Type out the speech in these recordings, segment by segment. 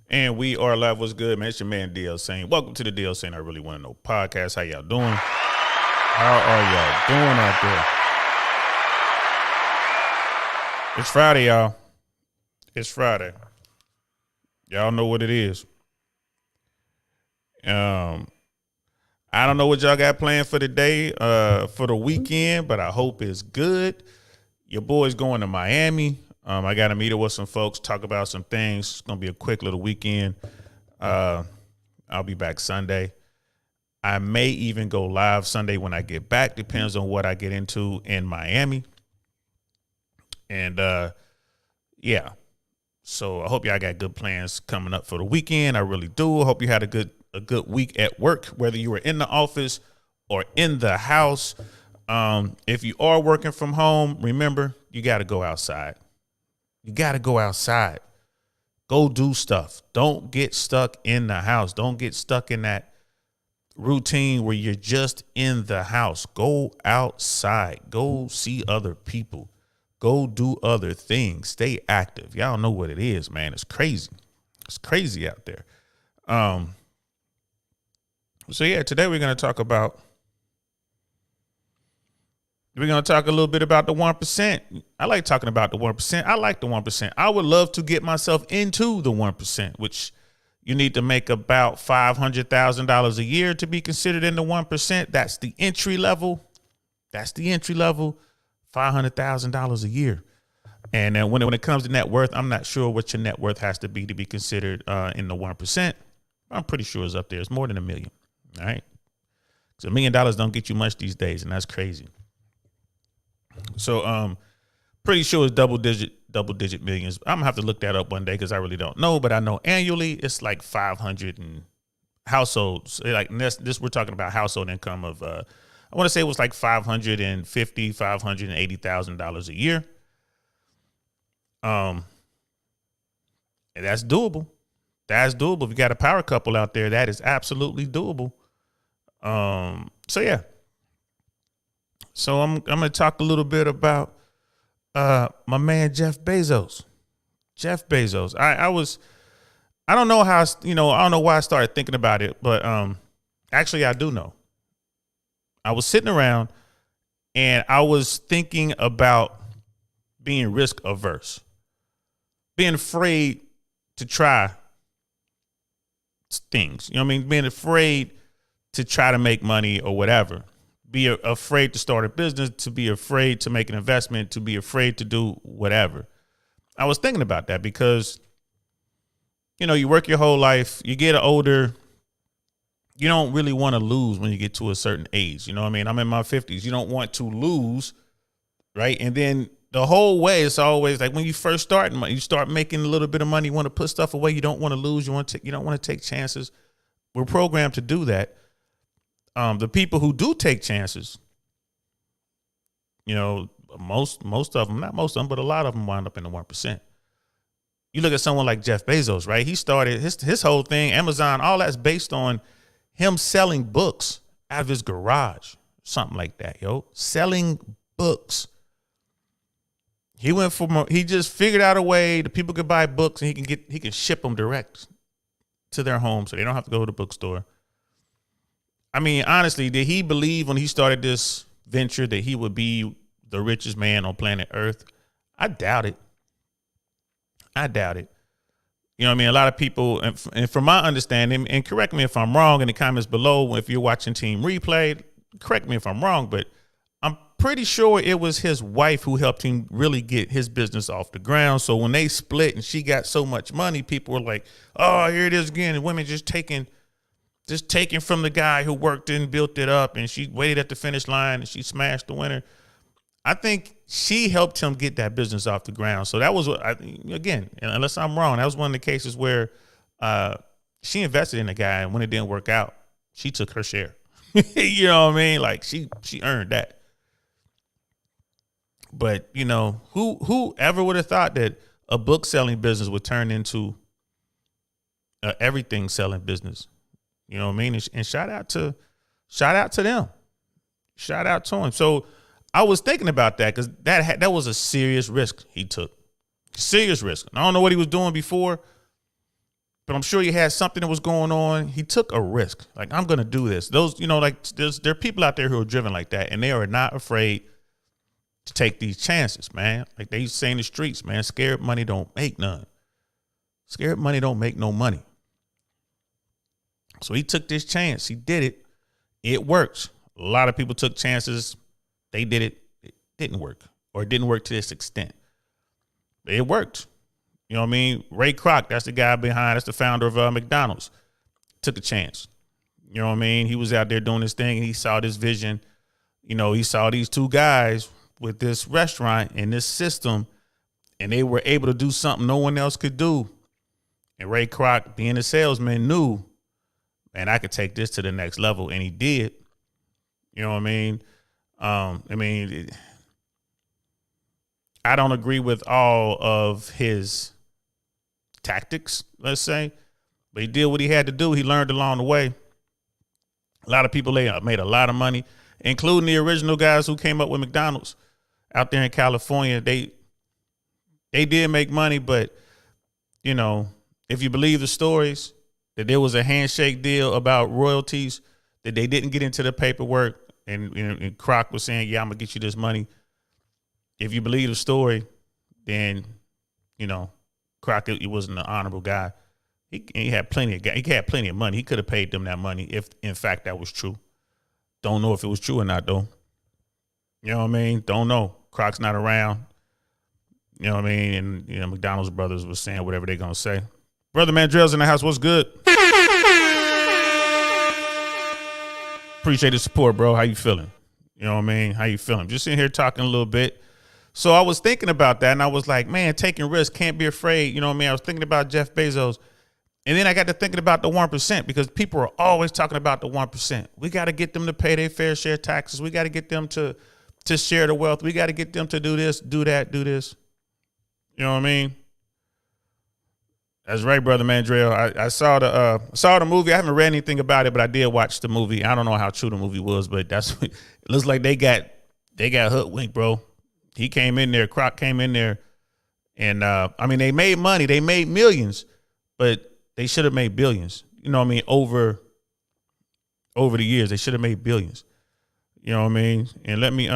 And we are live. What's good, man? It's your man DL Saint. Welcome to the DL Saint I Really Want to Know podcast. How y'all doing? How are y'all doing out there? It's Friday, y'all. It's Friday. Y'all know what it is. I don't know what y'all got planned for the day, for the weekend, but I hope it's good. Your boy's going to Miami. I got to meet up with some folks, talk about some things. It's going to be a quick little weekend. I'll be back Sunday. I may even go live Sunday when I get back. Depends on what I get into in Miami. And, yeah. So I hope y'all got good plans coming up for the weekend. I really do. I hope you had a good week at work, whether you were in the office or in the house. If you are working from home, remember, you got to go outside. You got to go outside. Go do stuff. Don't get stuck in the house. Don't get stuck in that routine where you're just in the house. Go outside. Go see other people. Go do other things. Stay active. Y'all know what it is, man. It's crazy. It's crazy out there. So, yeah, today we're going to talk about a little bit about the 1%. I like talking about the 1%. I like the 1%. I would love to get myself into the 1%, which you need to make about $500,000 a year to be considered in the 1%. That's the entry level. $500,000 a year. And then when it comes to net worth, I'm not sure what your net worth has to be considered in the 1%. I'm pretty sure it's up there. It's more than $1 million. All right. So $1 million don't get you much these days, and that's crazy. So pretty sure it's double digit millions. I'm gonna have to look that up one day because I really don't know, but I know annually it's like 500 and households. Like this we're talking about household income of I want to say it was like $580,000 a year. And that's doable. That's doable. If you got a power couple out there, that is absolutely doable. So yeah. So I'm going to talk a little bit about my man Jeff Bezos. Jeff Bezos. I don't know how, I don't know why I started thinking about it, but actually I do know. I was sitting around and I was thinking about being risk averse, being afraid to try things, being afraid to try to make money or whatever. Be afraid to start a business, to be afraid to make an investment, to be afraid to do whatever. I was thinking about that because, you work your whole life, you get older, you don't really want to lose when you get to a certain age. You know what I mean? I'm in my 50s. You don't want to lose, right? And then the whole way, it's always like when you first start, you start making a little bit of money, you want to put stuff away, you don't want to lose, you don't want to take chances. We're programmed to do that. The people who do take chances, most of them, not most of them, but a lot of them wind up in the 1%. You look at someone like Jeff Bezos, right? He started his whole thing, Amazon, all that's based on him selling books out of his garage, something like that, selling books. He just figured out a way that people could buy books and he can ship them direct to their home so they don't have to go to the bookstore. I mean, honestly, did he believe when he started this venture that he would be the richest man on planet Earth? I doubt it. You know what I mean? A lot of people, and from my understanding, and correct me if I'm wrong in the comments below, if you're watching Team Replay, correct me if I'm wrong, but I'm pretty sure it was his wife who helped him really get his business off the ground. So when they split and she got so much money, people were like, oh, here it is again. And women just taking from the guy who worked and built it up, and she waited at the finish line and she smashed the winner. I think she helped him get that business off the ground. So that was again, unless I'm wrong, that was one of the cases where she invested in the guy, and when it didn't work out, she took her share. You know what I mean? Like she earned that. But who ever would have thought that a book selling business would turn into everything selling business? You know what I mean? And shout out to them. Shout out to him. So I was thinking about that because that was a serious risk he took. Serious risk. I don't know what he was doing before, but I'm sure he had something that was going on. He took a risk. Like, I'm going to do this. Those, like there are people out there who are driven like that, and they are not afraid to take these chances, man. Like they used to say in the streets, man, scared money don't make none. Scared money don't make no money. So he took this chance. He did it. It worked. A lot of people took chances. They did it. It didn't work, or it didn't work to this extent. It worked. You know what I mean? Ray Kroc, that's the guy behind, that's the founder of McDonald's. Took a chance. You know what I mean? He was out there doing his thing, and he saw this vision. He saw these two guys with this restaurant and this system, and they were able to do something no one else could do. And Ray Kroc, being a salesman, knew, man, I could take this to the next level, and he did. You know what I mean? I don't agree with all of his tactics, let's say, but he did what he had to do. He learned along the way. A lot of people made a lot of money, including the original guys who came up with McDonald's out there in California. They did make money, but if you believe the stories that there was a handshake deal about royalties, that they didn't get into the paperwork, and Kroc was saying, yeah, I'm gonna get you this money. If you believe the story, then Kroc, he wasn't an honorable guy. He had plenty of money. He could have paid them that money if, in fact, that was true. Don't know if it was true or not, though. You know what I mean? Don't know. Kroc's not around. You know what I mean? And McDonald's brothers was saying whatever they're gonna say. Brother Mandrell's in the house. What's good? Appreciate the support, bro. How you feeling? You know what I mean? How you feeling? Just sitting here talking a little bit. So I was thinking about that, and I was like, man, taking risks, can't be afraid. You know what I mean? I was thinking about Jeff Bezos, and then I got to thinking about the 1%, because people are always talking about the 1%. We got to get them to pay their fair share taxes. We got to get them to share the wealth. We got to get them to do this, do that, do this. You know what I mean? That's right, Brother Mandrell. I saw the movie. I haven't read anything about it, but I did watch the movie. I don't know how true the movie was, but it looks like they got hoodwinked, bro. He came in there, Kroc came in there, and they made money. They made millions, but they should have made billions. You know what I mean? Over the years, they should have made billions. You know what I mean? And let me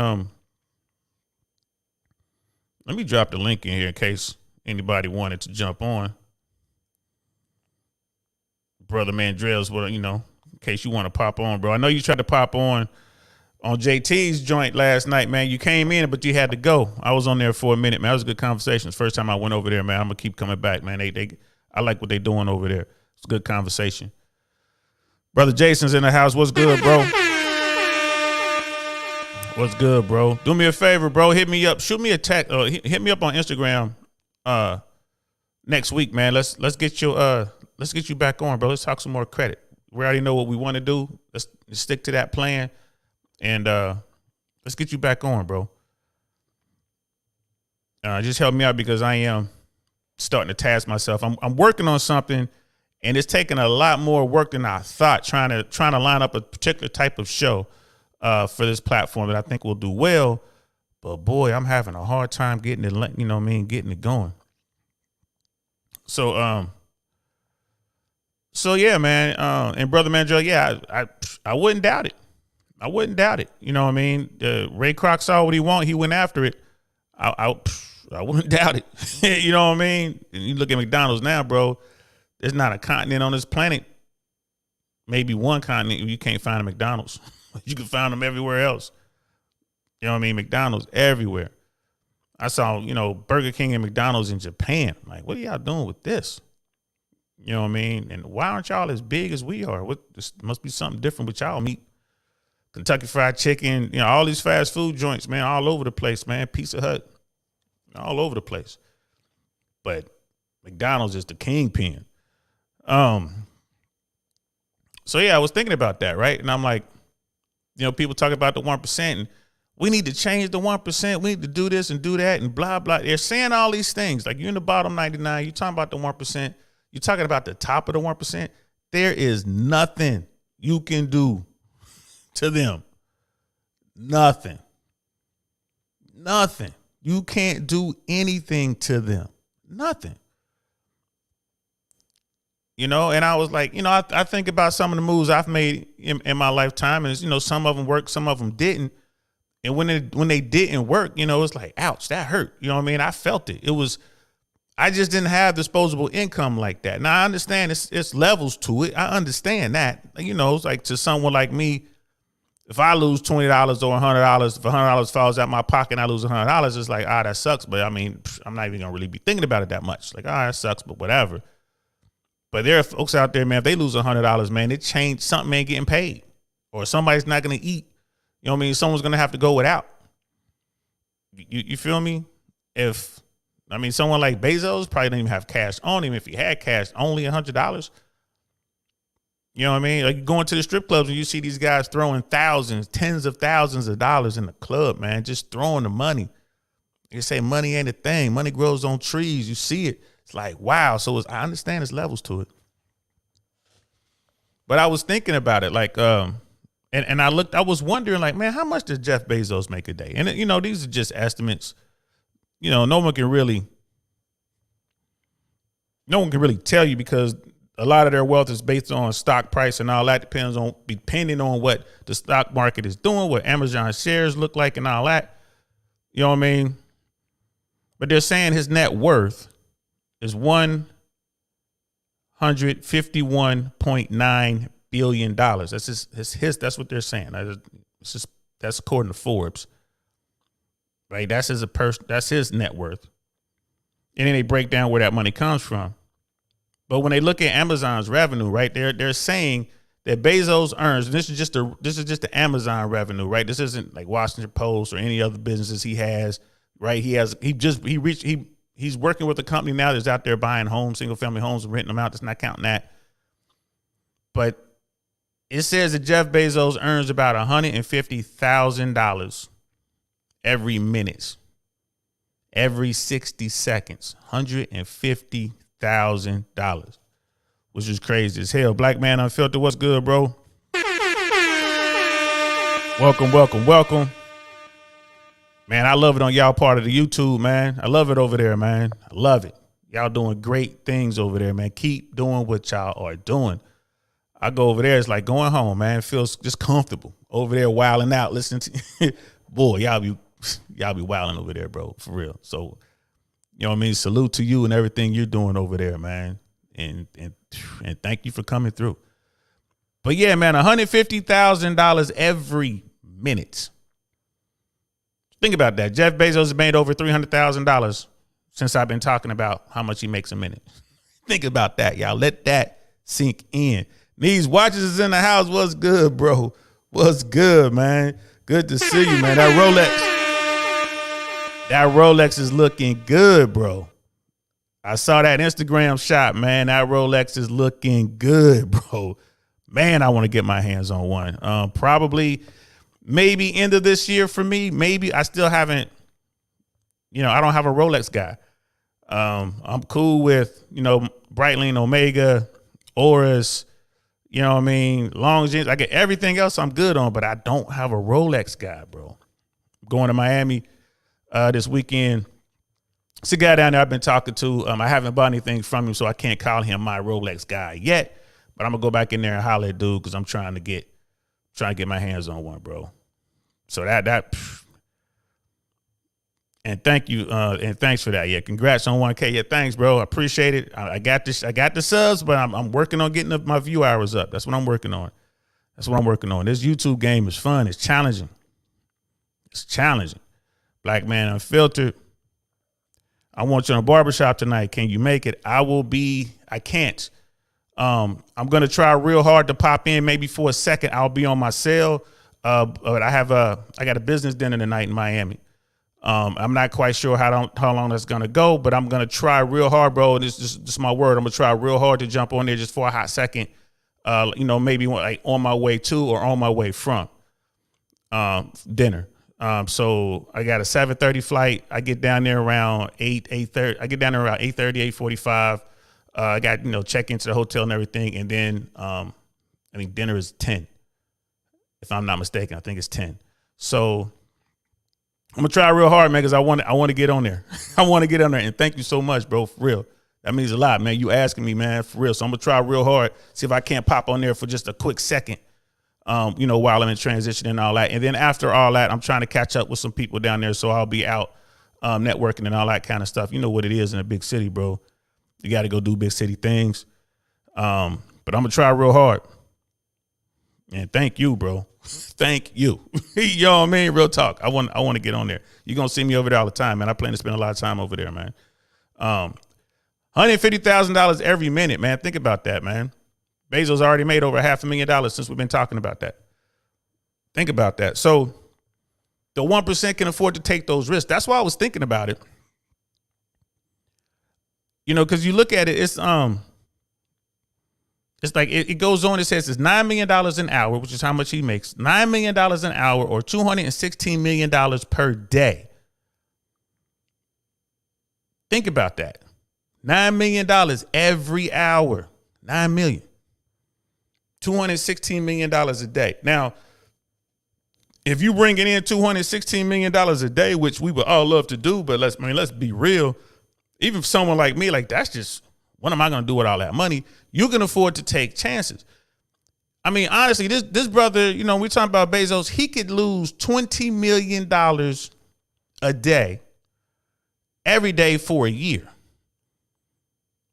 drop the link in here in case anybody wanted to jump on. Brother Mandrell's, in case you want to pop on, bro. I know you tried to pop on JT's joint last night, man. You came in, but you had to go. I was on there for a minute, man. It was a good conversation. It's the first time I went over there, man. I'm gonna keep coming back, man. I like what they doing over there. It's a good conversation. Brother Jason's in the house. What's good, bro? What's good, bro? Do me a favor, bro. Hit me up. Shoot me a text. Hit me up on Instagram next week, man. Let's get you back on, bro. Let's talk some more credit. We already know what we want to do. Let's stick to that plan. And let's get you back on, bro. Just help me out, because I am starting to task myself. I'm working on something, and it's taking a lot more work than I thought, trying to line up a particular type of show for this platform that I think will do well. But boy, I'm having a hard time getting it, getting it going. So yeah, man. And Brother Mandrell, yeah, I wouldn't doubt it. I wouldn't doubt it. You know what I mean? Ray Kroc saw what he wanted. He went after it. I wouldn't doubt it. You know what I mean? And you look at McDonald's now, bro. There's not a continent on this planet, maybe one continent, you can't find a McDonald's. You can find them everywhere else. You know what I mean? McDonald's everywhere. I saw, Burger King and McDonald's in Japan. I'm like, what are y'all doing with this? You know what I mean? And why aren't y'all as big as we are? This must be something different with y'all meat. Kentucky Fried Chicken, all these fast food joints, man, all over the place, man. Pizza Hut, all over the place. But McDonald's is the kingpin. So yeah, I was thinking about that, right? And I'm like, people talk about the 1%, and we need to change the 1%. We need to do this and do that and blah, blah. They're saying all these things. Like, you're in the bottom 99. You're talking about the 1%. You're talking about the top of the 1%. There is nothing you can do to them. Nothing. You can't do anything to them. Nothing. And I was like, I think about some of the moves I've made in my lifetime, and some of them worked, some of them didn't. And when they didn't work, it's like, ouch, that hurt. You know what I mean? I felt it. I just didn't have disposable income like that. Now I understand it's levels to it. I understand that. It's like to someone like me, if I lose $20 or $100, if $100 falls out my pocket and I lose $100, it's like, that sucks. But I mean, I'm not even gonna really be thinking about it that much. Like, that sucks, but whatever. But there are folks out there, man, if they lose $100, man, it changed, something ain't getting paid, or somebody's not gonna eat. You know what I mean? Someone's gonna have to go without. You feel me? Someone like Bezos probably didn't even have cash on him. If he had cash, only $100. You know what I mean? Like, you go into the strip clubs and you see these guys throwing thousands, tens of thousands of dollars in the club, man, just throwing the money. You say money ain't a thing. Money grows on trees. You see it. It's like, wow. So I understand there's levels to it. But I was thinking about it, like, and I was wondering, like, man, how much does Jeff Bezos make a day? And, these are just estimates. No one can really tell you, because a lot of their wealth is based on stock price and all that, depending on what the stock market is doing, what Amazon shares look like and all that. You know what I mean? But they're saying his net worth is $151.9 billion. That's that's what they're saying. That's according to Forbes. Right? That's his net worth. And then they break down where that money comes from. But when they look at Amazon's revenue, right, they're saying that Bezos earns, and this is just the Amazon revenue, right? This isn't like Washington Post or any other businesses he has, right? He's working with a company now that's out there buying homes, single family homes, and renting them out. That's not counting that. But it says that Jeff Bezos earns about $150,000 every minute, every 60 seconds, $150,000, which is crazy as hell. Black Man Unfiltered, what's good, bro? Welcome. Man, I love it on y'all part of the YouTube, man. I love it over there, man. I love it. Y'all doing great things over there, man. Keep doing what y'all are doing. I go over there, it's like going home, man. It feels just comfortable over there, wilding out, listening to boy, y'all be wilding over there, bro, for real. So, you know what I mean? Salute to you and everything you're doing over there, man. And thank you for coming through. But yeah, man, $150,000 every minute. Think about that. Jeff Bezos has made over $300,000 since I've been talking about how much he makes a minute. Think about that, y'all. Let that sink in. These watches is in the house. What's good, bro? What's good, man? Good to see you, man. That Rolex is looking good, bro. I saw that Instagram shot, man. That Rolex is looking good, bro. Man, I want to get my hands on one. Probably, maybe end of this year for me. Maybe I still haven't, I don't have a Rolex guy. I'm cool with, Breitling, Omega, Oris, you know what I mean? Longines. I get everything else I'm good on, but I don't have a Rolex guy, bro. I'm going to Miami this weekend. It's a guy down there I've been talking to. I haven't bought anything from him, so I can't call him my Rolex guy yet. But I'm gonna go back in there and holler at dude because I'm trying to get my hands on one, bro. So that and thank you and thanks for that. Yeah, congrats on 1K. Yeah, thanks, bro. I appreciate it. I got this. I got the subs, but I'm working on getting my view hours up. That's what I'm working on. This YouTube game is fun. It's challenging. Black Man Unfiltered. I want you in a barbershop tonight. Can you make it? I can't. I'm going to try real hard to pop in maybe for a second. I'll be on my cell. But I got a business dinner tonight in Miami. I'm not quite sure how long that's going to go, but I'm going to try real hard, bro. And it's just my word. I'm going to try real hard to jump on there just for a hot second. Maybe like on my way to or on my way from dinner. So I got a 7:30 flight. I get down there around 8:30. I get down there around 8:30, 8:45. I got, check into the hotel and everything. And then, I think dinner is 10, if I'm not mistaken. I think it's 10. So I'm gonna try real hard, man, because I want to get on there. I want to get on there. And thank you so much, bro. For real. That means a lot, man. You asking me, man, for real. So I'm gonna try real hard, see if I can't pop on there for just a quick second, while I'm in transition and all that. And then after all that, I'm trying to catch up with some people down there. So I'll be out networking and all that kind of stuff. You know what it is in a big city, bro. You got to go do big city things. But I'm gonna try real hard. And thank you, bro. Thank you. You know what I mean? Real talk. I want to get on there. You're going to see me over there all the time, man. I plan to spend a lot of time over there, man. $150,000 every minute, man. Think about that, man. Bezos already made over $500,000 since we've been talking about that. Think about that. So the 1% can afford to take those risks. That's why I was thinking about it. You know, because you look at it, it's like it goes on. It says it's $9 million an hour, which is how much he makes. $9 million an hour or $216 million per day. Think about that. $9 million every hour. $9 million. $216 million a day. Now, if you bring it in $216 million a day, which we would all love to do, but let's be real. Even for someone like me, like that's just, what am I going to do with all that money? You can afford to take chances. I mean, honestly, this brother, you know, we're talking about Bezos, he could lose $20 million a day, every day for a year.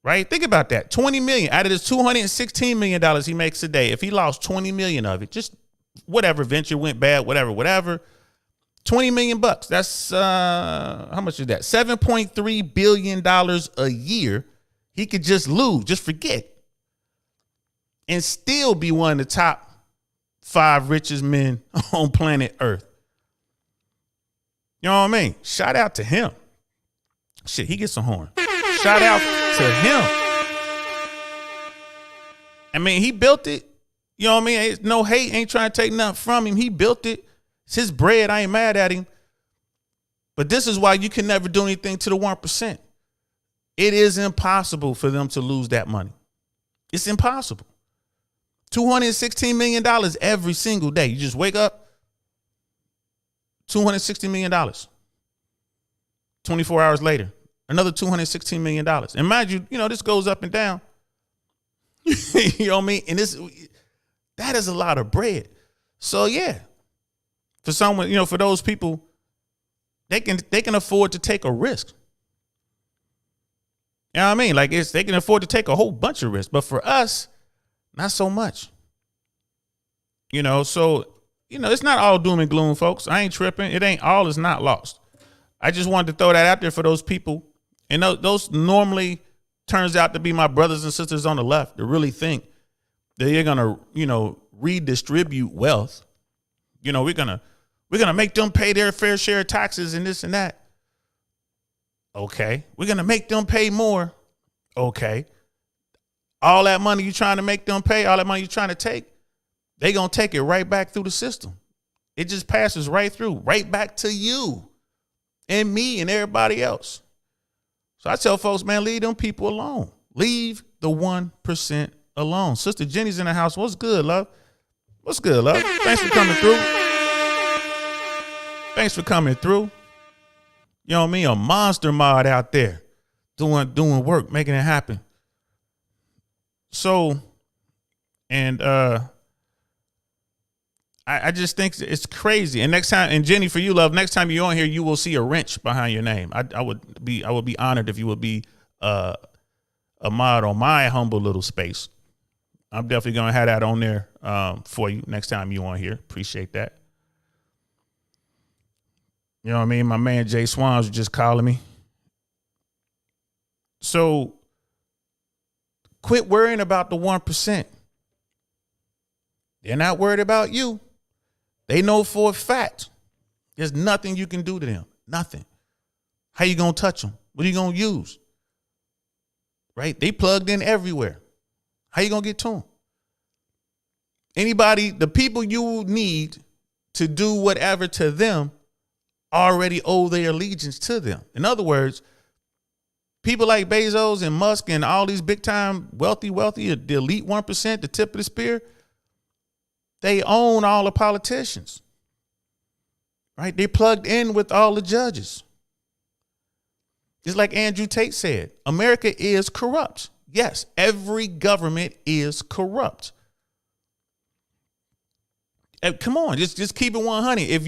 Right? Think about that. 20 million out of this $216 million he makes a day. If he lost 20 million of it, just whatever venture went bad, whatever, 20 million bucks. That's how much is that? $7.3 billion a year. He could just lose, just forget, and still be one of the top 5 richest men on planet Earth. You know what I mean? Shout out to him. Shit, he gets a horn. Shout out to him. I mean, he built it. You know what I mean? It's no hate, ain't trying to take nothing from him. He built it. It's his bread. I ain't mad at him. But this is why you can never do anything to the 1%. It is impossible for them to lose that money. It's impossible. $216 million every single day. You just wake up, $260 million. 24 hours later, another $216 million. And mind you, you know, this goes up and down. You know what I mean? And that is a lot of bread. So yeah, for someone, you know, for those people, they can afford to take a risk. You know what I mean? Like they can afford to take a whole bunch of risks, but for us, not so much. You know, so, you know, it's not all doom and gloom, folks. I ain't tripping. It ain't all is not lost. I just wanted to throw that out there for those people. And those normally turns out to be my brothers and sisters on the left that really think that you're going to, you know, redistribute wealth. You know, we're going to make them pay their fair share of taxes and this and that. Okay. We're going to make them pay more. Okay. All that money you're trying to make them pay, all that money you're trying to take, they going to take it right back through the system. It just passes right through, right back to you and me and everybody else. So I tell folks, man, leave them people alone. Leave the 1% alone. Sister Jenny's in the house. What's good, love? What's good, love? Thanks for coming through. Thanks for coming through. You know what I mean? A monster mod out there doing work, making it happen. So, and I just think it's crazy. And next time, and Jenny, for you, love, next time you're on here, you will see a wrench behind your name. I would be honored if you would be a mod on my humble little space. I'm definitely gonna have that on there for you next time you on here. Appreciate that. You know what I mean? My man Jay Swans was just calling me. So quit worrying about the 1%. They're not worried about you. They know for a fact there's nothing you can do to them. Nothing. How you going to touch them? What are you going to use? Right? They plugged in everywhere. How you going to get to them? Anybody, the people you need to do whatever to them already owe their allegiance to them. In other words, people like Bezos and Musk and all these big time wealthy, the elite 1%, the tip of the spear, they own all the politicians, right? They plugged in with all the judges. It's like Andrew Tate said, America is corrupt. Yes, every government is corrupt. And come on, just keep it 100. If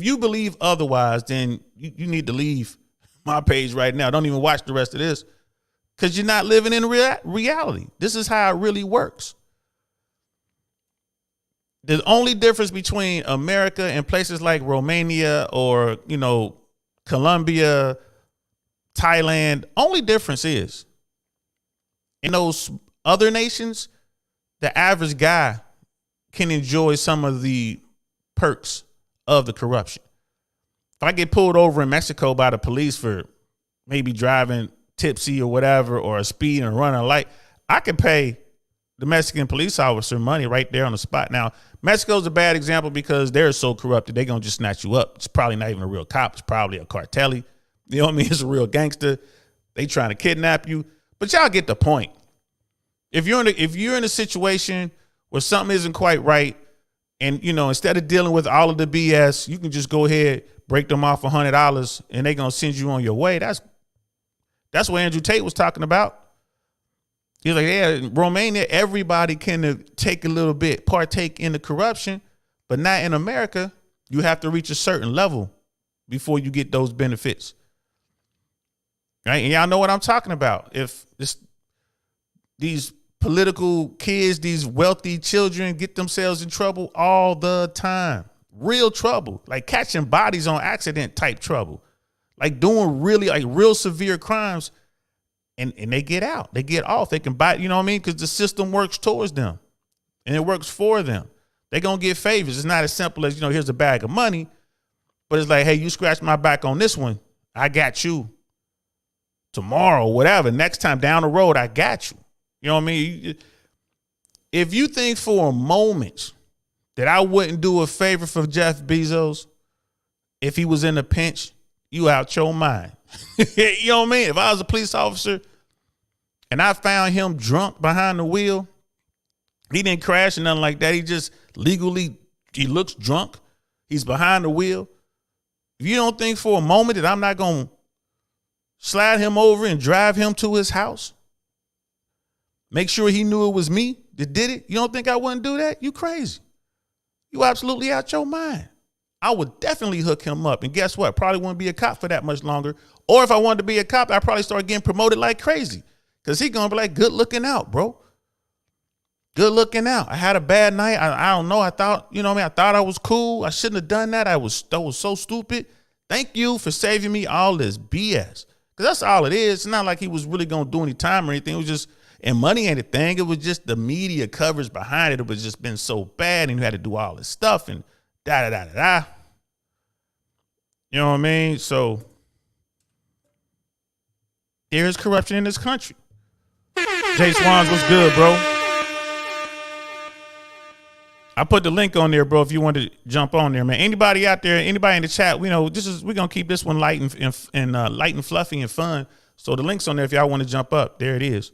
you believe otherwise, then you need to leave my page right now. Don't even watch the rest of this because you're not living in reality. This is how it really works. The only difference between America and places like Romania or, Colombia, Thailand, only difference is in those other nations, the average guy can enjoy some of the perks of the corruption. If I get pulled over in Mexico by the police for maybe driving tipsy or whatever, or a speed and running a light, I can pay the Mexican police officer money right there on the spot. Now, Mexico's a bad example because they're so corrupted, they're going to just snatch you up. It's probably not even a real cop. It's probably a cartel. You know what I mean? It's a real gangster. They trying to kidnap you. But y'all get the point. If you're in a situation where something isn't quite right, and instead of dealing with all of the BS, you can just go ahead, break them off $100, and they're gonna send you on your way. That's what Andrew Tate was talking about. He's like, yeah, in Romania, everybody can take a little bit, partake in the corruption, but not in America. You have to reach a certain level before you get those benefits. Right? And y'all know what I'm talking about. If these political kids, these wealthy children get themselves in trouble all the time, real trouble, like catching bodies on accident type trouble, like doing really like real severe crimes. And they get out, they get off, they can buy, you know what I mean? Because the system works towards them and it works for them. They're going to get favors. It's not as simple as, here's a bag of money, but it's like, hey, you scratch my back on this one, I got you tomorrow, whatever. Next time down the road, I got you. You know what I mean? If you think for a moment that I wouldn't do a favor for Jeff Bezos if he was in a pinch, you out your mind. You know what I mean? If I was a police officer and I found him drunk behind the wheel, he didn't crash or nothing like that. He just he looks drunk. He's behind the wheel. If you don't think for a moment that I'm not going to slide him over and drive him to his house, make sure he knew it was me that did it, you don't think I wouldn't do that? You crazy. You absolutely out your mind. I would definitely hook him up. And guess what? Probably wouldn't be a cop for that much longer. Or if I wanted to be a cop, I'd probably start getting promoted like crazy. Because he's going to be like, good looking out, bro. Good looking out. I had a bad night. I don't know. I thought, I thought I was cool. I shouldn't have done that. That was so stupid. Thank you for saving me all this BS. Because that's all it is. It's not like he was really going to do any time or anything. It was just, and money ain't a thing. It was just the media coverage behind it. It was just been so bad and you had to do all this stuff and da-da-da-da-da. You know what I mean? So there is corruption in this country. Jay Swans, what's good, bro? I put the link on there, bro, if you want to jump on there, man. Anybody out there, anybody in the chat, we're going to keep this one light and light and fluffy and fun. So the link's on there if y'all want to jump up. There it is.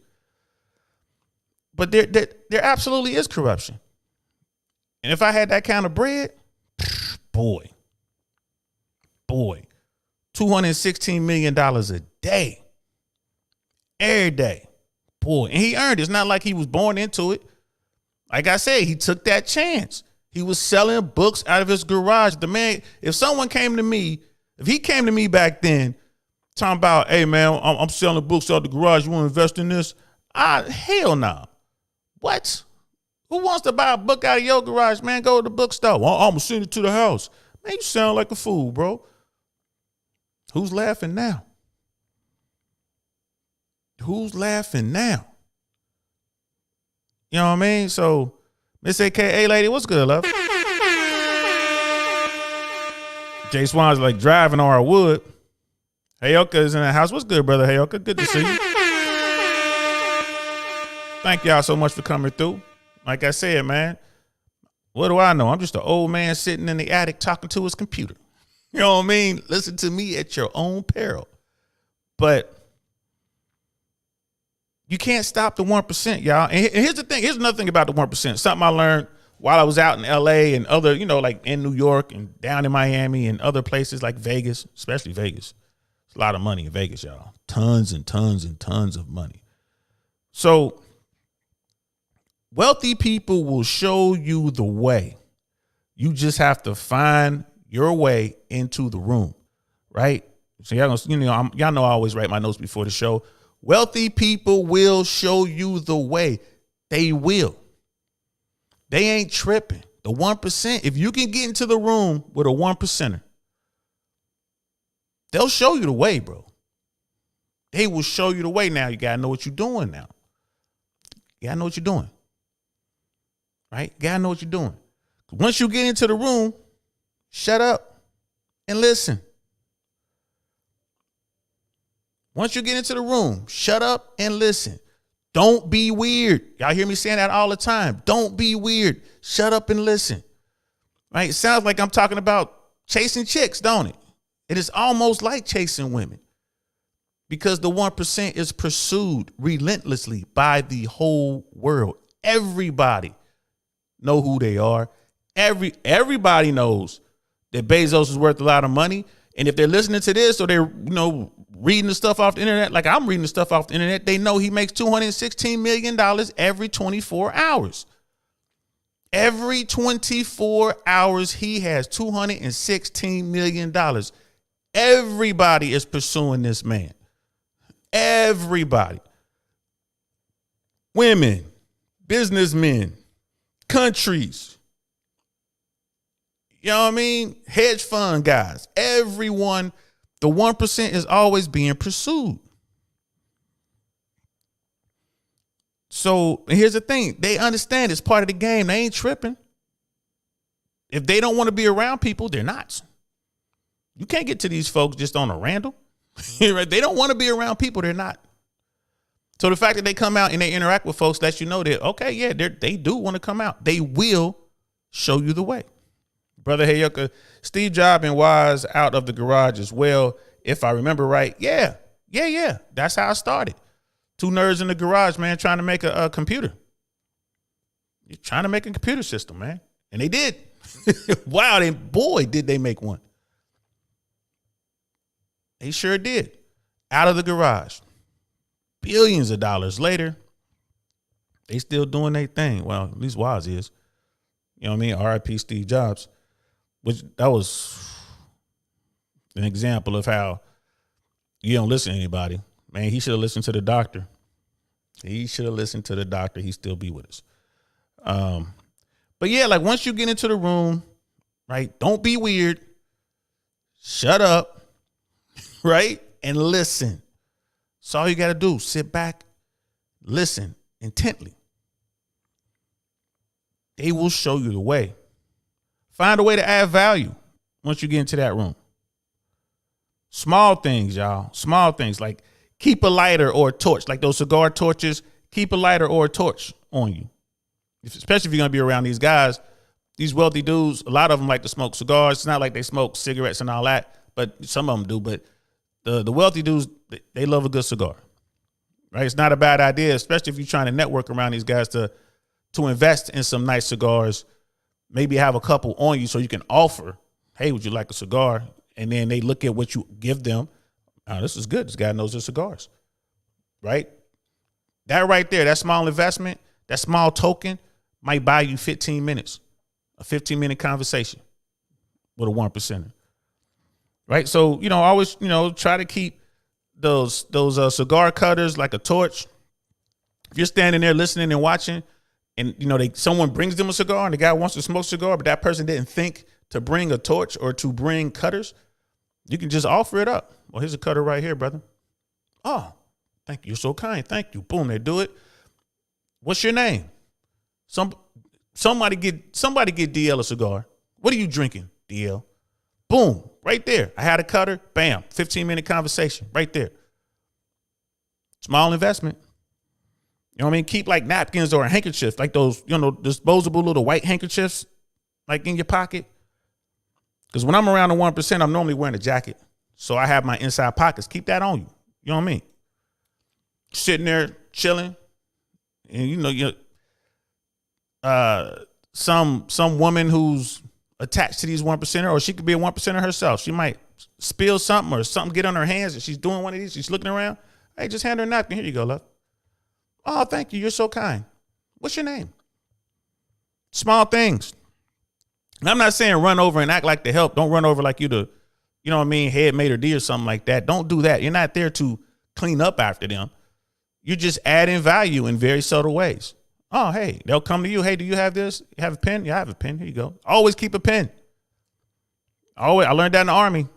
But there absolutely is corruption. And if I had that kind of bread, boy, $216 million a day, every day, boy. And he earned it. It's not like he was born into it. Like I said, he took that chance. He was selling books out of his garage. The man, if he came to me back then, talking about, hey man, I'm selling books out the garage. You want to invest in this? Hell no. What? Who wants to buy a book out of your garage, man? Go to the bookstore. Well, I'm going to send it to the house. Man, you sound like a fool, bro. Who's laughing now? Who's laughing now? You know what I mean? So, Miss AKA lady, what's good, love? Jay Swan's like driving or I would. Heyoka is in the house. What's good, brother Heyoka? Good to see you. Thank y'all so much for coming through. Like I said, man, what do I know? I'm just an old man sitting in the attic talking to his computer. You know what I mean? Listen to me at your own peril. But you can't stop the 1%, y'all. And here's the thing. Here's another thing about the 1%. Something I learned while I was out in LA and other, like in New York and down in Miami and other places like Vegas, especially Vegas. It's a lot of money in Vegas, y'all. Tons and tons and tons of money. So wealthy people will show you the way. You just have to find your way into the room, right? So y'all know I always write my notes before the show. Wealthy people will show you the way. They will. They ain't tripping. The 1%, if you can get into the room with a 1%er, they'll show you the way, bro. They will show you the way. Now you got to know what you're doing now. You got to know what you're doing. Right? You got to know what you're doing. Once you get into the room, shut up and listen. Once you get into the room, shut up and listen. Don't be weird. Y'all hear me saying that all the time. Don't be weird. Shut up and listen. Right? It sounds like I'm talking about chasing chicks, don't it? It is almost like chasing women because the 1% is pursued relentlessly by the whole world. Everybody know who they are. Everybody knows that Bezos is worth a lot of money. And if they're listening to this or they're, reading the stuff off the internet, like I'm reading the stuff off the internet, they know he makes $216 million every 24 hours. Every 24 hours, he has $216 million. Everybody is pursuing this man. Everybody. Women, businessmen, countries. You know what I mean? Hedge fund guys, everyone. The 1% is always being pursued. So here's the thing. They understand it's part of the game. They ain't tripping. If they don't want to be around people, they're not. You can't get to these folks just on a random. Right? They don't want to be around people. They're not. So the fact that they come out and they interact with folks lets you know that, okay, yeah, they do want to come out. They will show you the way. Brother Hayuka, Steve Jobs and Woz out of the garage as well. If I remember right. Yeah. That's how I started. Two nerds in the garage, man, trying to make a computer. You're trying to make a computer system, man. And they did. Wow, boy, did they make one. They sure did. Out of the garage. Billions of dollars later, they still doing their thing. Well, at least Woz is. You know what I mean? R.I.P. Steve Jobs. Which that was an example of how you don't listen to anybody. Man, he should have listened to the doctor. He'd still be with us. But yeah, like once you get into the room, right? Don't be weird. Shut up, right? And listen. That's all you got to do. Sit back, listen intently. They will show you the way. Find a way to add value once you get into that room. Small things, y'all. Small things like keep a lighter or a torch, like those cigar torches. Keep a lighter or a torch on you, especially if you're going to be around these guys, these wealthy dudes. A lot of them like to smoke cigars. It's not like they smoke cigarettes and all that, but some of them do. But the wealthy dudes, they love a good cigar, right? It's not a bad idea, especially if you're trying to network around these guys to invest in some nice cigars. Maybe have a couple on you so you can offer, hey, would you like a cigar? And then they look at what you give them. Oh, this is good. This guy knows his cigars, right? That right there, that small investment, that small token might buy you 15 minutes, a 15-minute conversation with a 1%er, right? So, always, try to keep those cigar cutters like a torch. If you're standing there listening and watching, and someone brings them a cigar and the guy wants to smoke a cigar, but that person didn't think to bring a torch or to bring cutters, you can just offer it up. Well, here's a cutter right here, brother. Oh, thank you. You're so kind. Thank you. Boom, they do it. What's your name? Somebody get DL a cigar. What are you drinking, DL? Boom, right there. I had a cutter. Bam, 15-minute conversation right there. Small investment. You know what I mean? Keep like napkins or a handkerchief, like those, disposable little white handkerchiefs, like in your pocket. Because when I'm around the 1%, I'm normally wearing a jacket. So I have my inside pockets. Keep that on you. You know what I mean? Sitting there chilling. And some woman who's attached to these 1%er, or she could be a 1%er herself. She might spill something or something get on her hands and she's doing one of these, she's looking around. Hey, just hand her a napkin. Here you go, love. Oh, thank you. You're so kind. What's your name? Small things. And I'm not saying run over and act like the help. Don't run over like you the, you know what I mean, head maitre d' or something like that. Don't do that. You're not there to clean up after them. You're just adding value in very subtle ways. Oh, hey, they'll come to you. Hey, do you have this? You have a pen? Yeah, I have a pen. Here you go. Always keep a pen. Always. I learned that in the Army.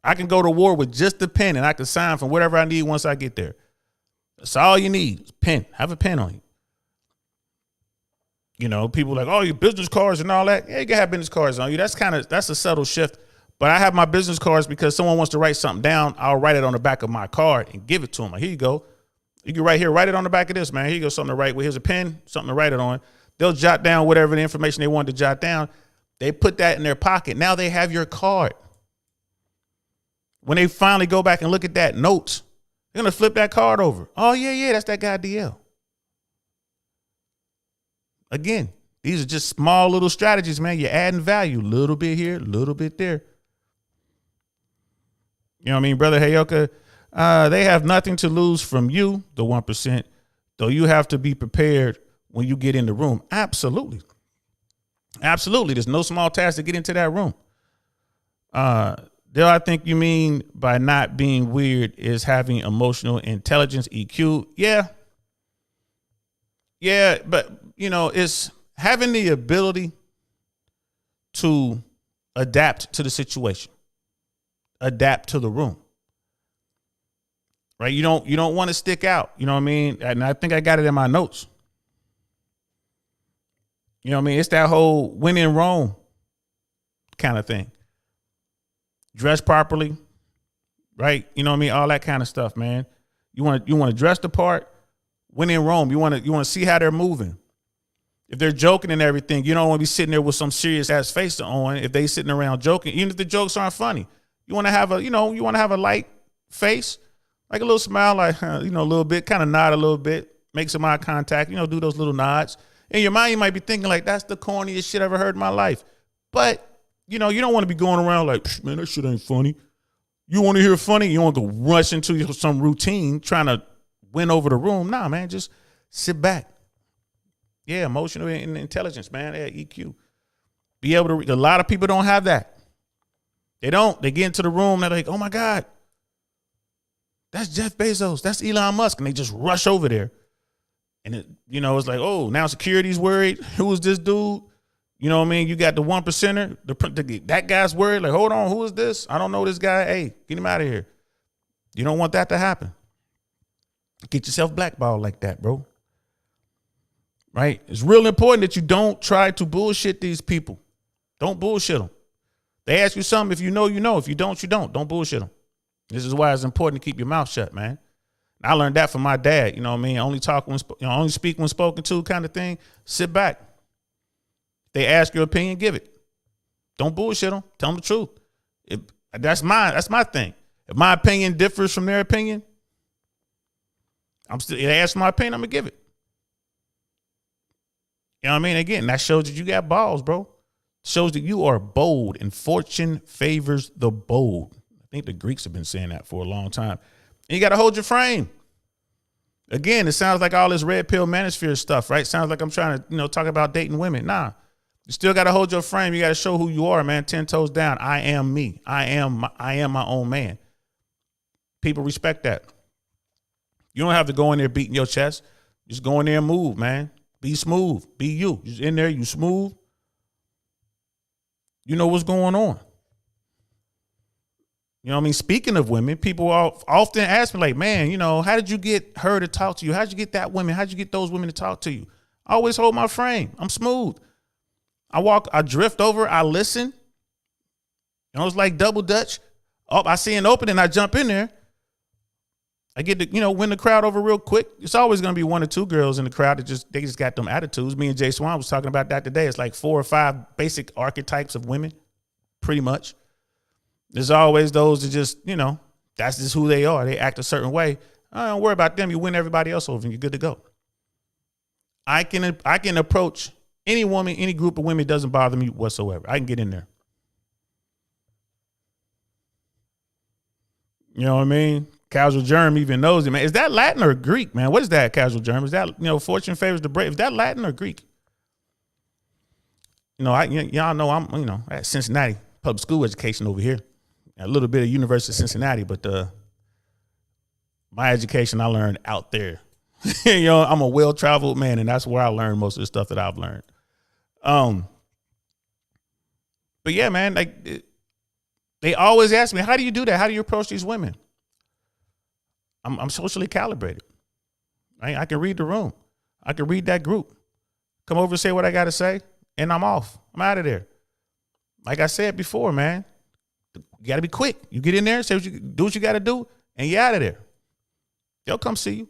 I can go to war with just a pen and I can sign from whatever I need once I get there. That's all you need. Pen. Have a pen on you. You know, people like, oh, your business cards and all that. Yeah, you can have business cards on you. That's a subtle shift. But I have my business cards because someone wants to write something down. I'll write it on the back of my card and give it to them. Like, here you go. You can write it on the back of this, man. Here you go, something to write with. Here's a pen, something to write it on. They'll jot down whatever the information they wanted to jot down. They put that in their pocket. Now they have your card. When they finally go back and look at that notes, they're going to flip that card over. Oh, yeah, that's that guy DL. Again, these are just small little strategies, man. You're adding value, a little bit here, a little bit there. You know what I mean, Brother Hayoka? They have nothing to lose from you, the 1%, though you have to be prepared when you get in the room. Absolutely. Absolutely. There's no small task to get into that room. Dale, I think you mean by not being weird is having emotional intelligence, EQ. Yeah. Yeah, but, you know, it's having the ability to adapt to the situation, adapt to the room. Right? You don't want to stick out. You know what I mean? And I think I got it in my notes. You know what I mean? It's that whole when in Rome kind of thing. Dress properly, right? You know what I mean? All that kind of stuff, man. You want to dress the part. When in Rome, you want to see how they're moving. If they're joking and everything, you don't want to be sitting there with some serious ass face on. If they sitting around joking, even if the jokes aren't funny, you want to have a light face, like a little smile, like a little bit, kind of nod a little bit, make some eye contact, do those little nods. In your mind, you might be thinking like, that's the corniest shit I ever heard in my life. But you don't want to be going around like, man, that shit ain't funny. You want to hear funny? You want to go rush into some routine trying to win over the room? Nah, man, just sit back. Yeah, emotional intelligence, man. Yeah, EQ. Be able to. A lot of people don't have that. They don't. They get into the room. They're like, oh my God, that's Jeff Bezos. That's Elon Musk, and they just rush over there. And it's like, oh, now security's worried. Who is this dude? You know what I mean? You got the 1%er. That guy's worried. Like, hold on, who is this? I don't know this guy. Hey, get him out of here. You don't want that to happen. Get yourself blackballed like that, bro. Right? It's real important that you don't try to bullshit these people. Don't bullshit them. They ask you something. If you know, you know. If you don't, you don't. Don't bullshit them. This is why it's important to keep your mouth shut, man. I learned that from my dad. You know what I mean? Only speak when spoken to kind of thing. Sit back. They ask your opinion, give it. Don't bullshit them. Tell them the truth. That's my thing. If my opinion differs from their opinion, they ask my opinion, I'm going to give it. You know what I mean? Again, that shows that you got balls, bro. Shows that you are bold, and fortune favors the bold. I think the Greeks have been saying that for a long time. And you got to hold your frame. Again, it sounds like all this red pill manosphere stuff, right? Sounds like I'm trying to, talk about dating women. Nah, you still got to hold your frame. You got to show who you are, man. 10 toes down. I am me. I am my own man. People respect that. You don't have to go in there beating your chest. Just go in there and move, man. Be smooth. Be you. Just in there, you smooth. You know what's going on. You know what I mean? Speaking of women, people often ask me like, man, how did you get her to talk to you? How'd you get that woman? How'd you get those women to talk to you? I always hold my frame. I'm smooth. I drift over. I listen. It's like double dutch. Oh, I see an opening. I jump in there. I get to, win the crowd over real quick. It's always going to be one or two girls in the crowd that they just got them attitudes. Me and Jay Swan was talking about that today. It's like 4 or 5 basic archetypes of women, pretty much. There's always those that just, that's just who they are. They act a certain way. Don't worry about them. You win everybody else over and you're good to go. I can approach any woman, any group of women. It doesn't bother me whatsoever. I can get in there. You know what I mean? Casual Germ even knows it, man. Is that Latin or Greek, man? What is that, Casual Germ? Is that, fortune favors the brave? Is that Latin or Greek? Y'all know I'm, at Cincinnati, public school education over here. A little bit of University of Cincinnati, but my education I learned out there. I'm a well-traveled man, and that's where I learned most of the stuff that I've learned. But yeah, man, like they always ask me, how do you do that? How do you approach these women? I'm socially calibrated. Right? I can read the room. I can read that group. Come over and say what I got to say, and I'm off. I'm out of there. Like I said before, man, you got to be quick. You get in there, say do what you got to do, and you're out of there. They'll come see you.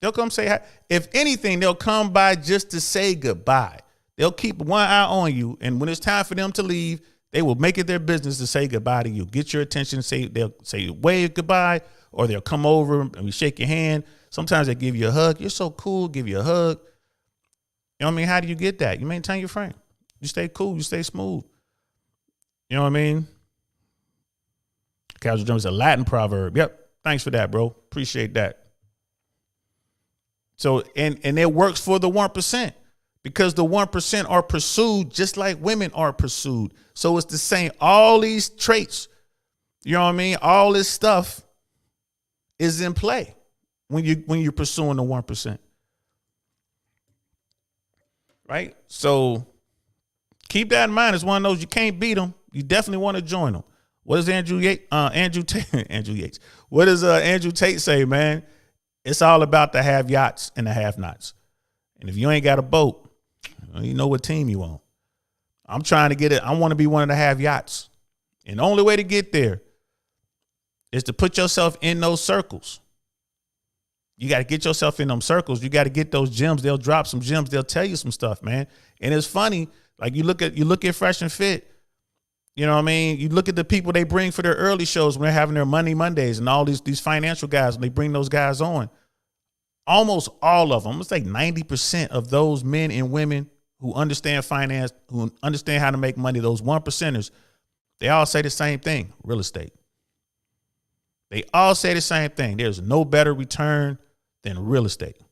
They'll come say hi. If anything, they'll come by just to say goodbye. They'll keep one eye on you, and when it's time for them to leave, they will make it their business to say goodbye to you. Get your attention. They'll say wave goodbye, or they'll come over and we shake your hand. Sometimes they give you a hug. You're so cool. Give you a hug. You know what I mean? How do you get that? You maintain your frame. You stay cool. You stay smooth. You know what I mean? Casual Germ is a Latin proverb. Yep. Thanks for that, bro. Appreciate that. So, and it works for the 1%. Because the 1% are pursued just like women are pursued. So it's the same. All these traits, you know what I mean? All this stuff is in play when you're pursuing the 1%. Right? So keep that in mind. It's one of those, you can't beat them. You definitely want to join them. What does Andrew Yates? What does Andrew Tate say, man? It's all about the have yachts and the have nots. And if you ain't got a boat, you know what team you on. I'm trying to get it. I want to be one of the have yachts. And the only way to get there is to put yourself in those circles. You got to get yourself in them circles. You got to get those gems. They'll drop some gems. They'll tell you some stuff, man. And it's funny. Like you look at Fresh and Fit. You know what I mean? You look at the people they bring for their early shows when they're having their Money Mondays and all these financial guys, when they bring those guys on. Almost all of them, it's like 90% of those men and women who understand finance, who understand how to make money, those 1%ers, they all say the same thing, real estate. They all say the same thing. There's no better return than real estate. You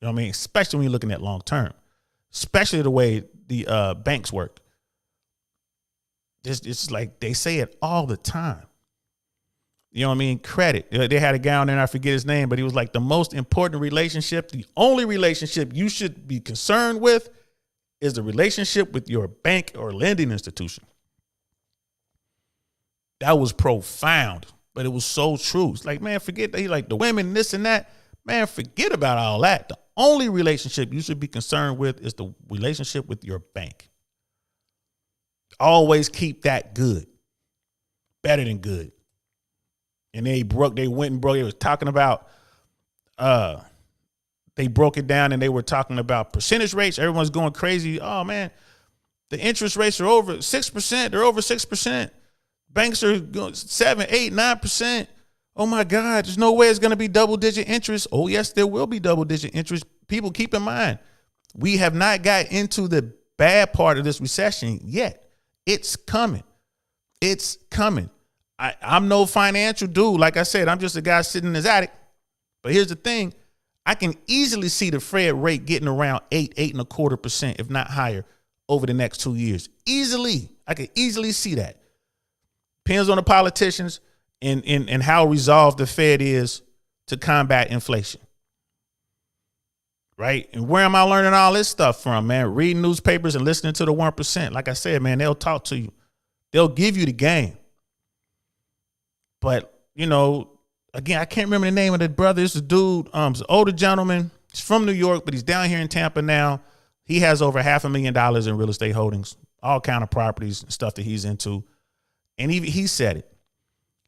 know what I mean? Especially when you're looking at long term, especially the way the banks work. It's like they say it all the time. You know what I mean? Credit. They had a guy on there, and I forget his name, but he was like, the most important relationship, the only relationship you should be concerned with is the relationship with your bank or lending institution. That was profound, but it was so true. It's like, man, forget that. He like the women, this and that. Man, forget about all that. The only relationship you should be concerned with is the relationship with your bank. Always keep that good. Better than good. And they went and broke. They was talking about, they broke it down and they were talking about percentage rates. Everyone's going crazy. Oh man, the interest rates are over 6%. They're over 6%. Banks are going 7, 8, 9%. Oh my God, there's no way it's going to be double digit interest. Oh yes, there will be double digit interest. People, keep in mind, we have not got into the bad part of this recession yet. It's coming. It's coming. I'm no financial dude. Like I said, I'm just a guy sitting in his attic. But here's the thing. I can easily see the Fed rate getting around 8.25%, if not higher, over the next 2 years. Easily. I can easily see that. Depends on the politicians and how resolved the Fed is to combat inflation. Right? And where am I learning all this stuff from, man? Reading newspapers and listening to the 1%. Like I said, man, they'll talk to you. They'll give you the game. But, again, I can't remember the name of the brother. This is a dude, he's an older gentleman. He's from New York, but he's down here in Tampa now. He has over $500,000 in real estate holdings, all kind of properties and stuff that he's into. And he said it.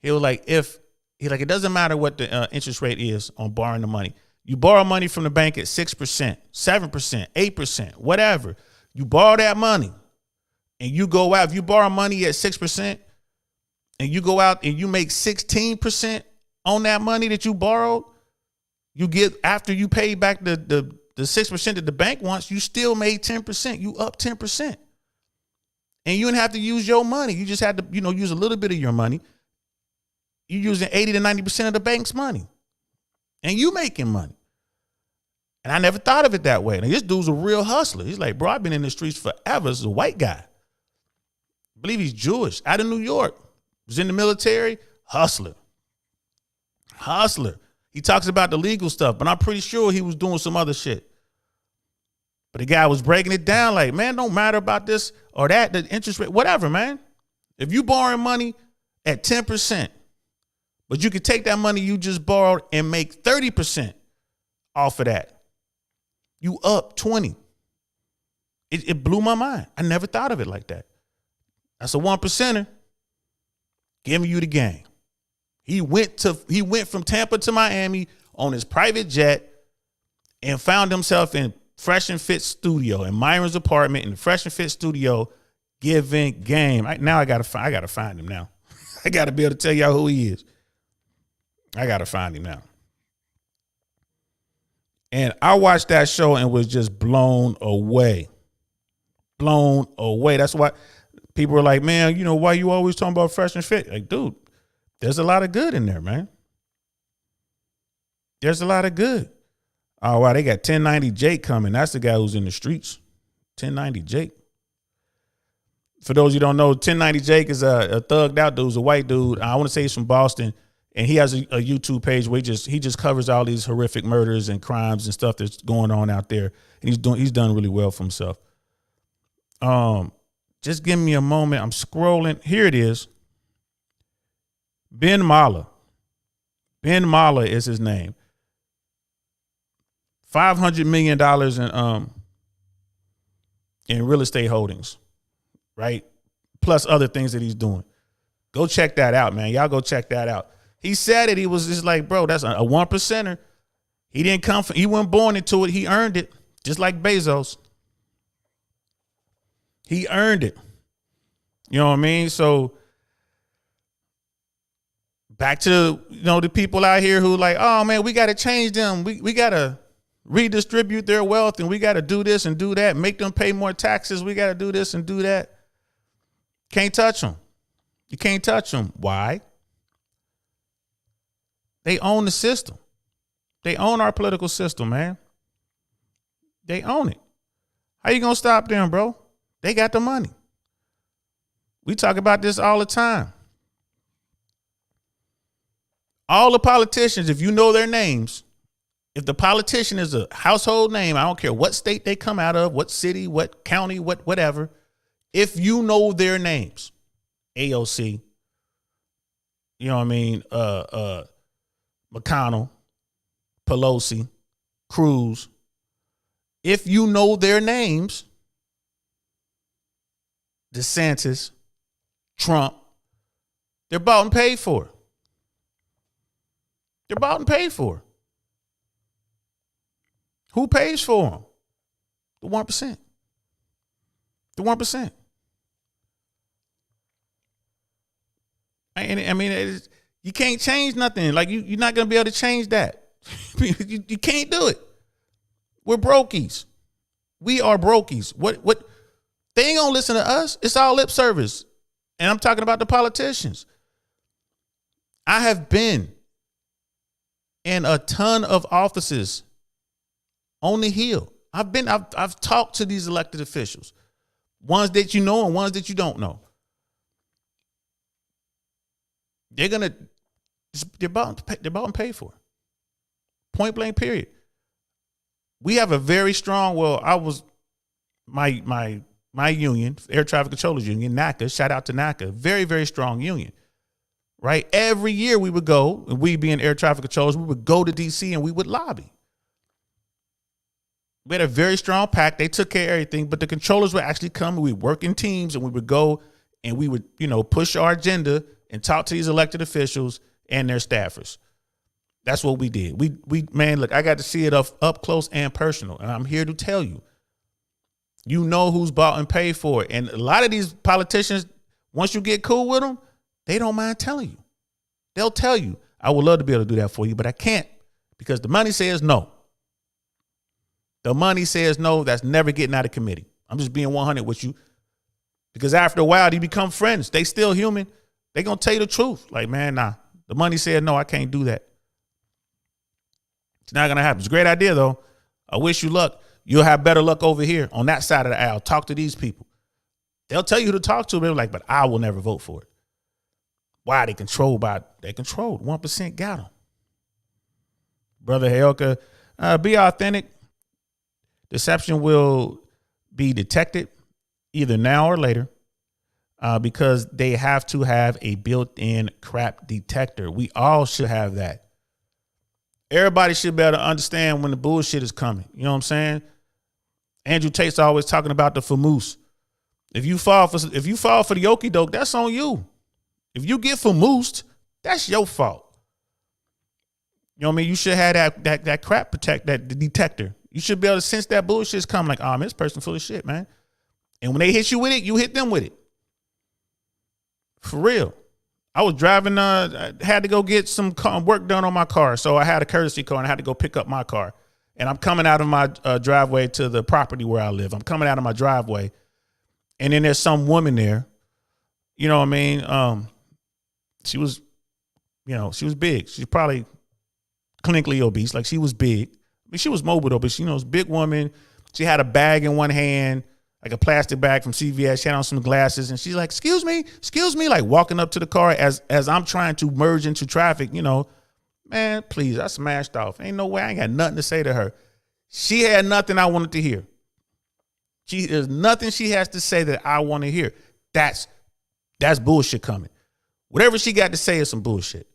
He was like, it doesn't matter what the interest rate is on borrowing the money. You borrow money from the bank at 6%, 7%, 8%, whatever. You borrow that money and you go out. If you borrow money at 6%, and you go out and you make 16% on that money that you borrowed, you get, after you pay back the 6% that the bank wants, you still made 10%. You up 10%. And you didn't have to use your money. You just had to, use a little bit of your money. You using 80 to 90% of the bank's money. And you making money. And I never thought of it that way. And this dude's a real hustler. He's like, bro, I've been in the streets forever. This is a white guy. I believe he's Jewish, out of New York. Was in the military, hustler. He talks about the legal stuff, but I'm pretty sure he was doing some other shit. But the guy was breaking it down like, man, don't matter about this or that, the interest rate, whatever, man. If you borrowing money at 10%, but you could take that money you just borrowed and make 30% off of that, you up 20. It blew my mind. I never thought of it like that. That's a 1%er giving you the game. He went from Tampa to Miami on his private jet and found himself in Fresh and Fit studio, in Myron's apartment in the Fresh and Fit studio, giving game. Now I gotta find him now. I gotta be able to tell y'all who he is. I gotta find him now. And I watched that show and was just blown away. Blown away. That's why people were like, man, you know, why you always talking about Fresh and Fit? Like, dude, there's a lot of good in there, man. There's a lot of good. Oh, wow, they got 1090 Jake coming. That's the guy who's in the streets. 1090 Jake. For those you don't know, 1090 Jake is a thugged out dude. He's a white dude. I want to say he's from Boston. And he has a YouTube page where he just covers all these horrific murders and crimes and stuff that's going on out there. And he's done really well for himself. Just give me a moment. I'm scrolling. Here it is. Ben Mala. Ben Mala is his name. $500 million in real estate holdings, right? Plus other things that he's doing. Go check that out, man. Y'all go check that out. He said it. He was just like, bro, that's a 1%er. He didn't come from, he wasn't born into it. He earned it, just like Bezos. He earned it. You know what I mean? So back to, you know, the people out here who like, oh man, we got to change them. We got to redistribute their wealth and we got to do this and do that. Make them pay more taxes. We got to do this and do that. Can't touch them. You can't touch them. Why? They own the system. They own our political system, man. They own it. How you going to stop them, bro? They got the money. We talk about this all the time. All the politicians, if you know their names, if the politician is a household name, I don't care what state they come out of, what city, what county, whatever. If you know their names, AOC, you know what I mean? McConnell, Pelosi, Cruz. If you know their names, DeSantis, Trump, they're bought and paid for. They're bought and paid for. Who pays for them? The 1%. The 1%. I mean, you can't change nothing. Like you're not gonna be able to change that. you can't do it. We're brokies. We are brokies. What? They ain't gonna listen to us. It's all lip service. And I'm talking about the politicians. I have been in a ton of offices on the Hill. I've talked to these elected officials, ones that you know and ones that you don't know. They're bought and paid for. Point blank, period. We have a very strong, my union, Air Traffic Controllers Union, NACA, shout out to NACA, very, very strong union, right? Every year we would go, and we being air traffic controllers, we would go to DC and we would lobby. We had a very strong pack. They took care of everything, but the controllers would actually come and we'd work in teams and we would go and we would, push our agenda and talk to these elected officials and their staffers. That's what we did. Man, look, I got to see it up close and personal. And I'm here to tell you, you know who's bought and paid for it. And a lot of these politicians, once you get cool with them, they don't mind telling you. They'll tell you, I would love to be able to do that for you, but I can't because the money says no. The money says no. That's never getting out of committee. I'm just being 100 with you because after a while, you become friends. They still human. They going to tell you the truth. Like, man, nah, The money said, no, I can't do that. It's not going to happen. It's a great idea, though. I wish you luck. You'll have better luck over here on that side of the aisle. Talk to these people. They'll tell you who to talk to. They're like, but I will never vote for it. Why? They controlled. 1% got them. Brother Heyoka, be authentic. Deception will be detected either now or later because they have to have a built-in crap detector. We all should have that. Everybody should be able to understand when the bullshit is coming. You know what I'm saying? Andrew Tate's always talking about the famoose. If you fall for the okie doke, that's on you. If you get famoosed, that's your fault. You know what I mean? You should have that crap that detector. You should be able to sense that bullshit's coming. Like, oh, man, this person full of shit, man. And when they hit you with it, you hit them with it. For real. I was driving, had to go get some work done on my car. So I had a courtesy car and I had to go pick up my car. And I'm coming out of my driveway to the property where I live. I'm coming out of my driveway. And then there's some woman there. You know what I mean? She was big. She's probably clinically obese. Like, she was big. I mean, she was mobile though, but she was a big woman. She had a bag in one hand, like a plastic bag from CVS. She had on some glasses, and she's like, excuse me, like walking up to the car as I'm trying to merge into traffic. You know, man, please, I smashed off. Ain't no way. I ain't got nothing to say to her. She had nothing I wanted to hear. There's nothing she has to say that I want to hear. That's bullshit coming. Whatever she got to say is some bullshit.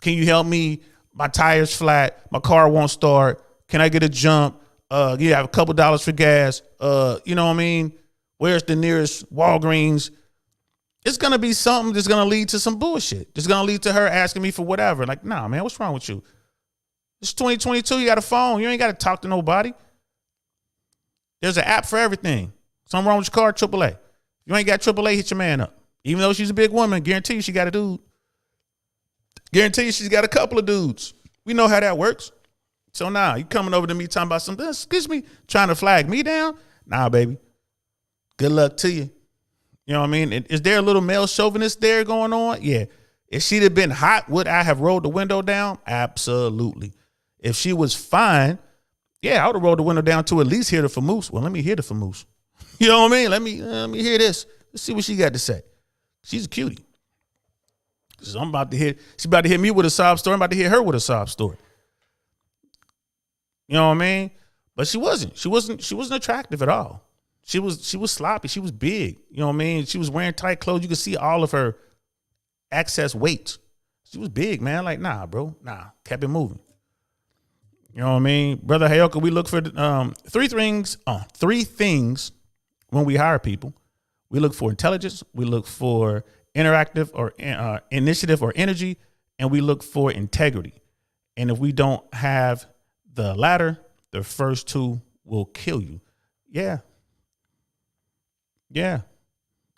Can you help me? My tire's flat. My car won't start. Can I get a jump? I have a couple dollars for gas. You know what I mean? Where's the nearest Walgreens? It's going to be something that's going to lead to some bullshit. It's going to lead to her asking me for whatever. Like, nah, man, what's wrong with you? It's 2022. You got a phone. You ain't got to talk to nobody. There's an app for everything. Something wrong with your car, AAA. If you ain't got AAA, hit your man up. Even though she's a big woman, guarantee you she got a dude. Guarantee you she's got a couple of dudes. We know how that works. So now you coming over to me talking about something, excuse me, trying to flag me down? Nah, baby. Good luck to you. You know what I mean? Is there a little male chauvinist there going on? Yeah. If she'd have been hot, would I have rolled the window down? Absolutely. If she was fine, yeah, I would have rolled the window down to at least hear the famoose. Well, let me hear the famoose. You know what I mean? Let me hear this. Let's see what she got to say. She's a cutie. She's about to hit me with a sob story. I'm about to hit her with a sob story. You know what I mean? But she wasn't. She wasn't attractive at all. She was sloppy. She was big. You know what I mean? She was wearing tight clothes. You could see all of her excess weight. She was big, man. Like, nah, bro. Nah. Kept it moving. You know what I mean? Brother Heyoka, we look for three things when we hire people. We look for intelligence. We look for interactive or initiative or energy. And we look for integrity. And if we don't have the latter, the first two will kill you. Yeah. Yeah.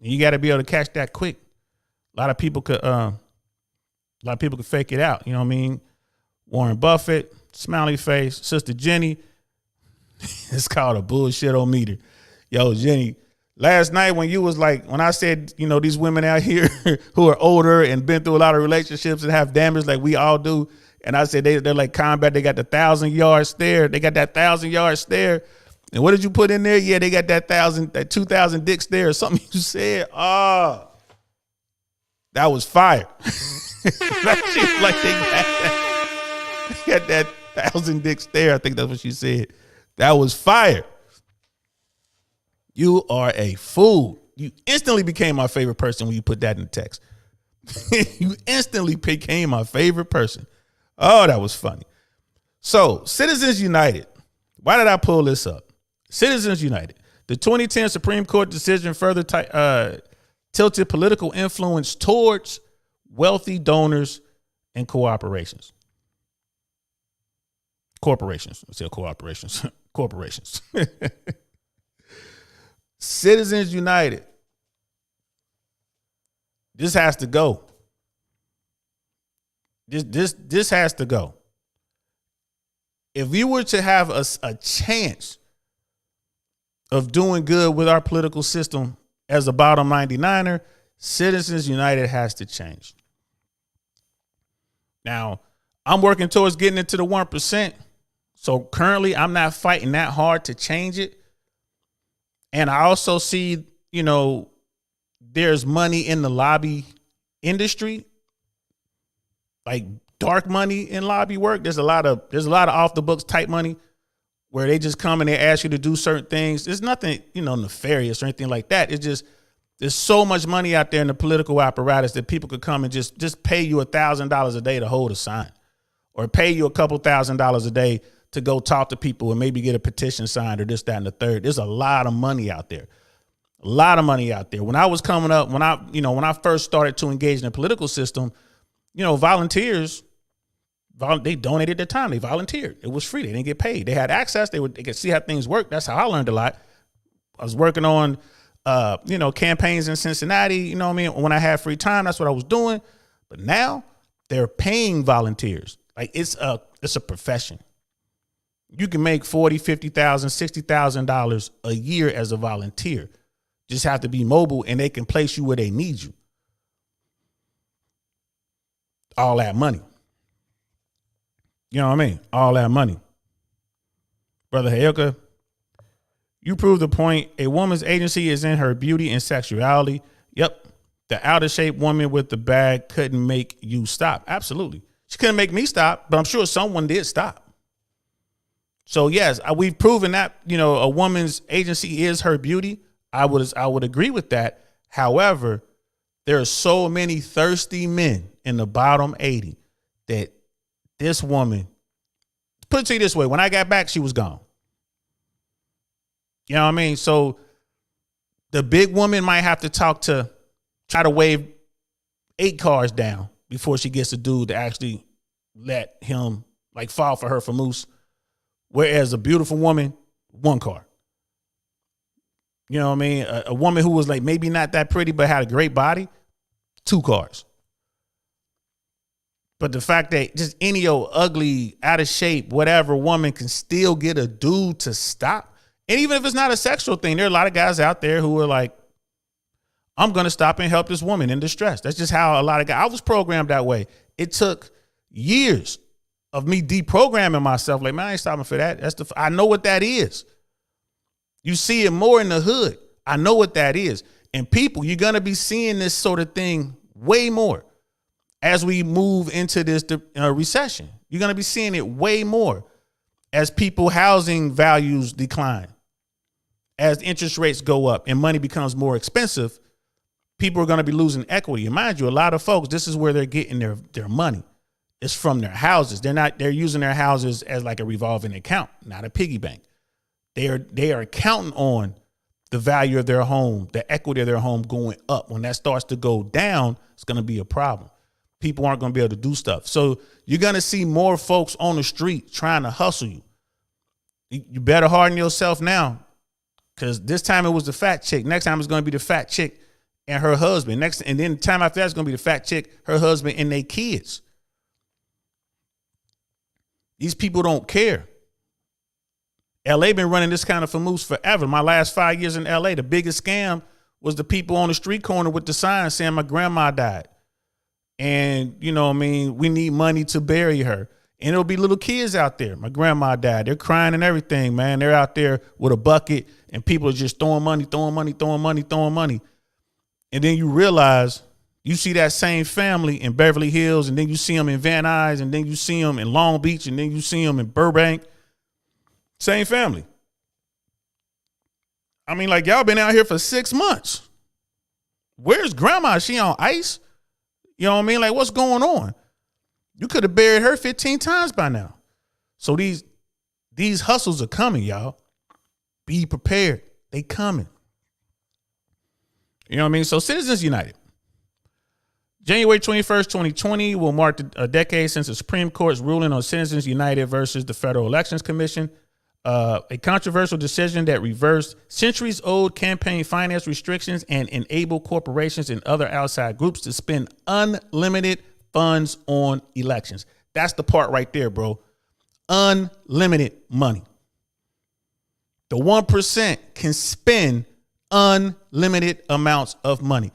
You got to be able to catch that quick. A lot of people could fake it out. You know what I mean? Warren Buffett, smiley face, Sister Jenny. It's called a bullshit-o-meter. Yo, Jenny, last night when I said, you know, these women out here who are older and been through a lot of relationships and have damage like we all do. And I said, they're like combat. They got the 1,000-yard stare. They got that 1,000-yard stare. And what did you put in there? Yeah, they got that 2,000 dick stare or something you said. Oh, that was fire. Like they got that 1,000 dick stare. I think that's what she said. That was fire. You are a fool. You instantly became my favorite person when you put that in the text. You instantly became my favorite person. Oh, that was funny. So, Citizens United. Why did I pull this up? Citizens United. The 2010 Supreme Court decision further tilted political influence towards wealthy donors and corporations. Let's say corporations. Corporations. Citizens United. This has to go. This has to go. If we were to have a chance of doing good with our political system as a bottom 99er, Citizens United has to change. Now, I'm working towards getting into the 1%. So currently I'm not fighting that hard to change it. And I also see, there's money in the lobby industry, like dark money in lobby work. There's a lot of off the books type money where they just come and they ask you to do certain things. There's nothing, nefarious or anything like that. It's just, there's so much money out there in the political apparatus that people could come and just pay you $1,000 a day to hold a sign, or pay you a couple $1,000s a day to go talk to people and maybe get a petition signed or this, that, and the third. There's a lot of money out there. A lot of money out there. When I was coming up, when I first started to engage in the political system, volunteers, they donated their time. They volunteered. It was free. They didn't get paid. They had access. They could see how things work. That's how I learned a lot. I was working on, campaigns in Cincinnati. When I had free time, that's what I was doing. But now they're paying volunteers. Like it's a profession. You can make $40,000, $50,000, $60,000 a year as a volunteer. Just have to be mobile and they can place you where they need you. All that money. You know what I mean? All that money. Brother Hayuka, you proved the point. A woman's agency is in her beauty and sexuality. Yep. The out of shape woman with the bag couldn't make you stop. Absolutely. She couldn't make me stop, but I'm sure someone did stop. So yes, we've proven that, a woman's agency is her beauty. I would agree with that. However, there are so many thirsty men in the bottom 80 that this woman, put it to you this way, when I got back, she was gone. You know what I mean? So the big woman might have to try to wave 8 cars down before she gets a dude to actually let him fall for her for moose. Whereas a beautiful woman, 1 car. You know what I mean? A woman who was maybe not that pretty, but had a great body, 2 cars. But the fact that just any old ugly, out of shape, whatever woman can still get a dude to stop. And even if it's not a sexual thing, there are a lot of guys out there who are like, I'm going to stop and help this woman in distress. That's just how a lot of guys, I was programmed that way. It took years of me deprogramming myself. Man, I ain't stopping for that. I know what that is. You see it more in the hood. I know what that is. And people, you're going to be seeing this sort of thing way more as we move into this recession. You're going to be seeing it way more as people housing values decline, as interest rates go up and money becomes more expensive. People are going to be losing equity. And mind you, a lot of folks, this is where they're getting their money. It's from their houses. They're using their houses as like a revolving account, not a piggy bank. They are counting on the value of their home, the equity of their home going up. When that starts to go down, it's going to be a problem. People aren't going to be able to do stuff. So you're going to see more folks on the street trying to hustle you. You better harden yourself now, because this time it was the fat chick. Next time it's going to be the fat chick and her husband. And then the time after that, it's going to be the fat chick, her husband, and their kids. These people don't care. LA been running this kind of famoose forever. My last 5 years in LA, the biggest scam was the people on the street corner with the sign saying my grandma died. And, we need money to bury her. And it'll be little kids out there. My grandma died. They're crying and everything, man. They're out there with a bucket and people are just throwing money. And then you realize you see that same family in Beverly Hills, and then you see them in Van Nuys, and then you see them in Long Beach, and then you see them in Burbank. Same family. I mean, y'all been out here for 6 months. Where's grandma? Is she on ice? You know what I mean? What's going on? You could have buried her 15 times by now. So these hustles are coming, y'all. Be prepared. They coming. You know what I mean? So Citizens United. January 21st, 2020 will mark a decade since the Supreme Court's ruling on Citizens United versus the Federal Elections Commission. A controversial decision that reversed centuries-old campaign finance restrictions and enabled corporations and other outside groups to spend unlimited funds on elections. That's the part right there, bro. Unlimited money. The 1% can spend unlimited amounts of money.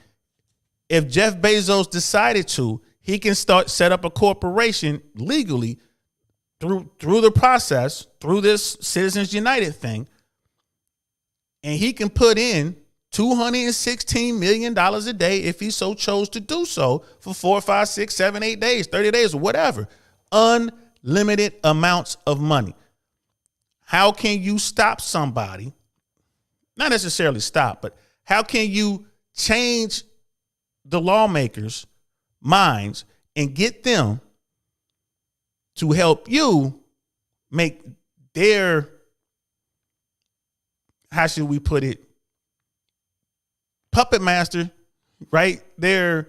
If Jeff Bezos decided to, he can set up a corporation legally through the process, through this Citizens United thing, and he can put in $216 million a day if he so chose to do so for 4, 5, 6, 7, 8 days, 30 days, or whatever. Unlimited amounts of money. How can you stop somebody? Not necessarily stop, but how can you change the lawmakers' minds and get them to help you make their, how should we put it, puppet master, right? Their,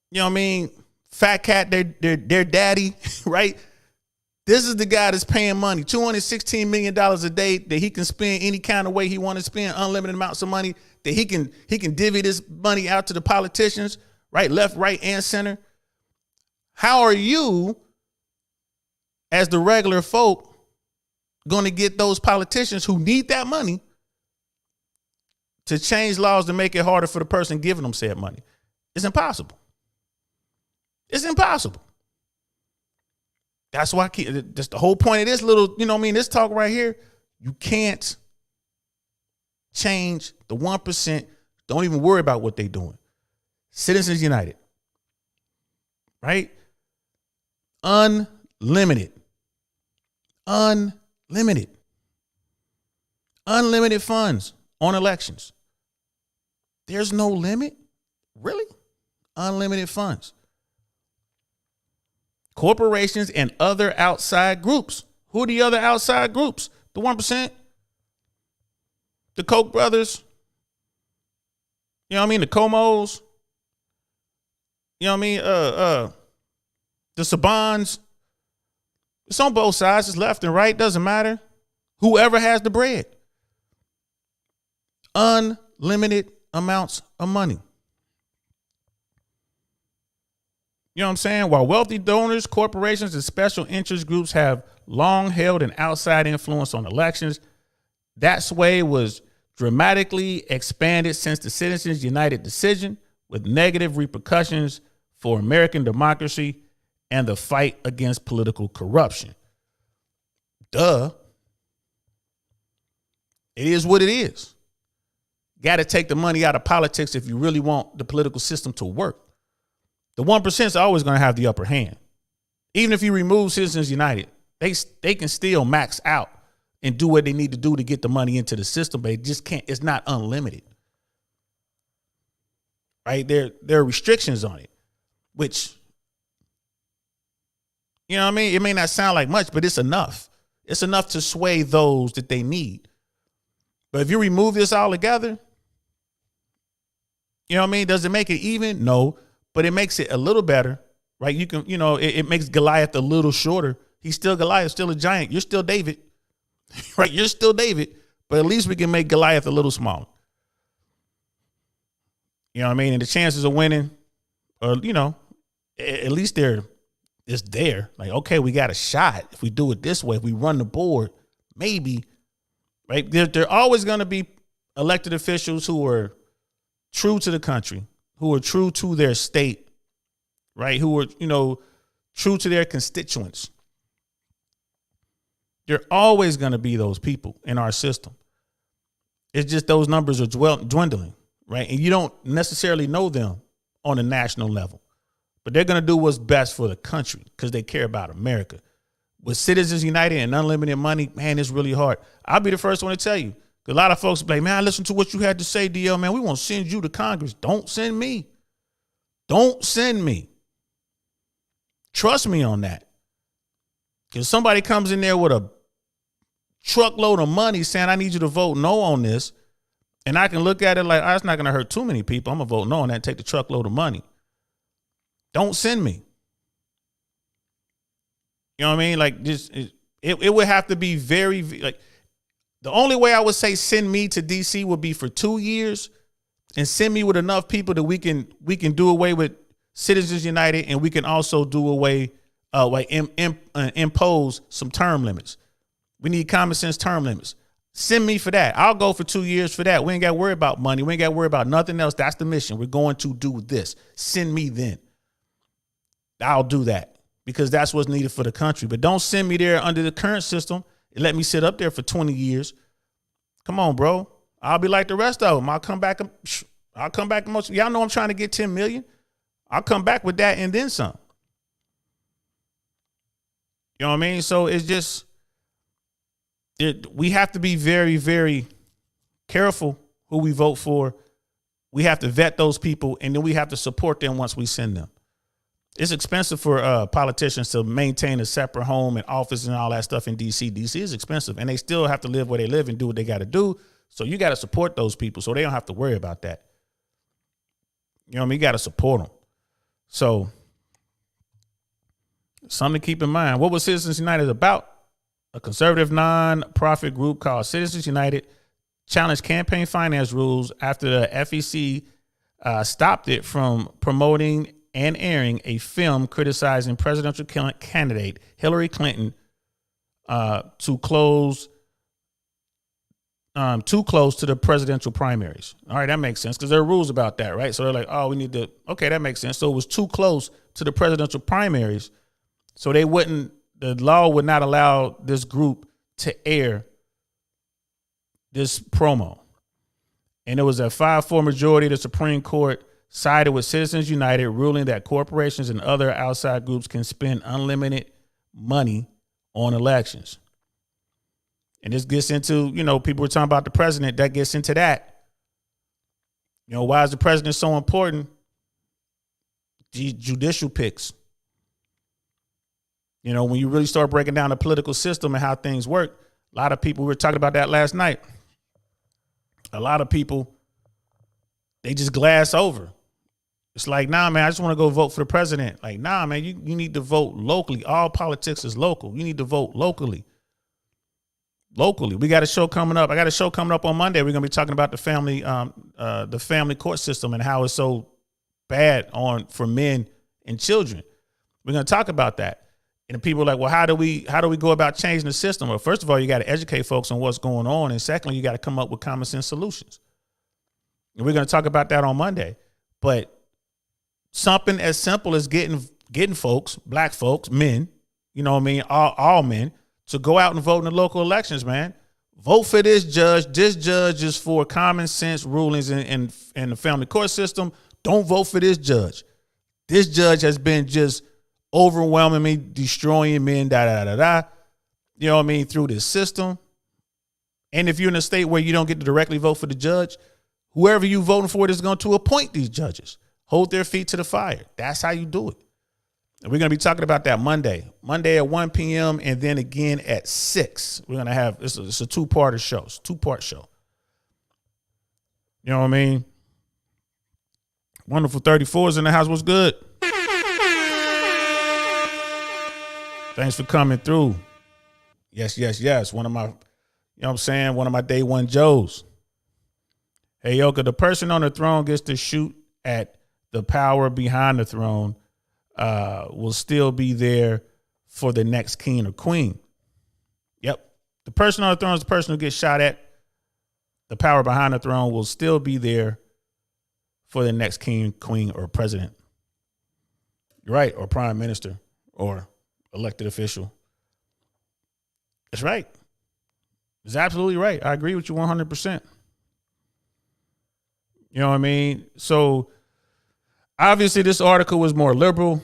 you know what I mean, fat cat, their daddy, right? This is the guy that's paying money, $216 million a day that he can spend any kind of way he want to spend, unlimited amounts of money that he can divvy this money out to the politicians, right? Left, right, and center. How are you, as the regular folk, going to get those politicians who need that money to change laws to make it harder for the person giving them said money? It's impossible. It's impossible. That's why that's the whole point of this little, you know what I mean, this talk right here. You can't change the 1%. Don't even worry about what they're doing. Citizens United, right? Unlimited funds on elections. There's no limit. Really? Unlimited funds. Corporations and other outside groups. Who are the other outside groups? The 1%, the Koch brothers, you know what I mean? The Comos, you know what I mean? The Sabans. It's on both sides. It's left and right. Doesn't matter. Whoever has the bread. Unlimited amounts of money. You know what I'm saying? While wealthy donors, corporations, and special interest groups have long held an outside influence on elections, that sway was dramatically expanded since the Citizens United decision, with negative repercussions for American democracy and the fight against political corruption. Duh. It is what it is. Got to take the money out of politics if you really want the political system to work. The 1% is always going to have the upper hand. Even if you remove Citizens United, they can still max out and do what they need to do to get the money into the system, but it just can't. It's not unlimited, right? There are restrictions on it, which, you know what I mean? It may not sound like much, but it's enough. It's enough to sway those that they need. But if you remove this altogether, you know what I mean? Does it make it even? No. But it makes it a little better, right? You can, you know, it makes Goliath a little shorter. He's still Goliath, still a giant. You're still David, right? You're still David, but at least we can make Goliath a little smaller. You know what I mean? And the chances of winning, you know, at least it's there. Like, okay, we got a shot. If we do it this way, if we run the board, maybe, right? There are always going to be elected officials who are true to the country, who are true to their state, right? Who are, you know, true to their constituents. There are always going to be those people in our system. It's just those numbers are dwindling, right? And you don't necessarily know them on a national level, but they're going to do what's best for the country because they care about America. With Citizens United and unlimited money, man, it's really hard. I'll be the first one to tell you. A lot of folks be like, man, listen to what you had to say, DL, man. We won't send you to Congress. Don't send me. Don't send me. Trust me on that. Because somebody comes in there with a truckload of money saying, I need you to vote no on this. And I can look at it like, oh, it's not going to hurt too many people. I'm going to vote no on that and take the truckload of money. Don't send me. You know what I mean? Like, just it would have to be very, like, the only way I would say send me to DC would be for 2 years and send me with enough people that we can do away with Citizens United, and we can also do away, impose some term limits. We need common sense term limits. Send me for that. I'll go for 2 years for that. We ain't got to worry about money. We ain't got to worry about nothing else. That's the mission. We're going to do this. Send me then. I'll do that because that's what's needed for the country. But don't send me there under the current system and let me sit up there for 20 years. Come on, bro. I'll be like the rest of them. I'll come back. Y'all know I'm trying to get 10 million. I'll come back with that and then some. You know what I mean? So it's just, we have to be very, very careful who we vote for. We have to vet those people, and then we have to support them once we send them. It's expensive for politicians to maintain a separate home and office and all that stuff in D.C. D.C. is expensive, and they still have to live where they live and do what they got to do. So you got to support those people so they don't have to worry about that. You know what I mean? You got to support them. So something to keep in mind. What was Citizens United about? A conservative non-profit group called Citizens United challenged campaign finance rules after the FEC stopped it from promoting and airing a film criticizing presidential candidate Hillary Clinton too close to the presidential primaries. All right, that makes sense because there are rules about that, right? So they're like, oh, we need to, okay, that makes sense. So it was too close to the presidential primaries. So the law would not allow this group to air this promo. And it was a 5-4 majority of the Supreme Court sided with Citizens United, ruling that corporations and other outside groups can spend unlimited money on elections. And this gets into, people were talking about the president. That gets into that. Why is the president so important? The judicial picks. When you really start breaking down the political system and how things work, a lot of people, we were talking about that last night. A lot of people, they just glass over. It's like, nah, man, I just want to go vote for the president. Like, nah, man, you need to vote locally. All politics is local. You need to vote locally. We got a show coming up. I got a show coming up on Monday. We're going to be talking about the family court system and how it's so bad for men and children. We're going to talk about that. And people are like, well, how do we go about changing the system? Well, first of all, you got to educate folks on what's going on. And secondly, you got to come up with common sense solutions. And we're going to talk about that on Monday. But something as simple as getting folks, black folks, men, all men, to go out and vote in the local elections, man. Vote for this judge. This judge is for common sense rulings in the family court system. Don't vote for this judge. This judge has been just overwhelmingly destroying men, through this system. And if you're in a state where you don't get to directly vote for the judge, whoever you voting for is going to appoint these judges. Hold their feet to the fire. That's how you do it. And we're going to be talking about that Monday at 1 p.m. and then again at 6. We're going to have, it's a two-part show. You know what I mean? Wonderful 34's in the house. What's good? Thanks for coming through. Yes. One of my, one of my day one Joes. Hey, Yoka, the person on the throne gets to shoot at the power behind the throne will still be there for the next king or queen. Yep. The person on the throne is the person who gets shot at. The power behind the throne will still be there for the next king, queen, or president. You're right. Or prime minister or elected official. That's right. It's absolutely right. I agree with you 100%. You know what I mean? So obviously this article was more liberal.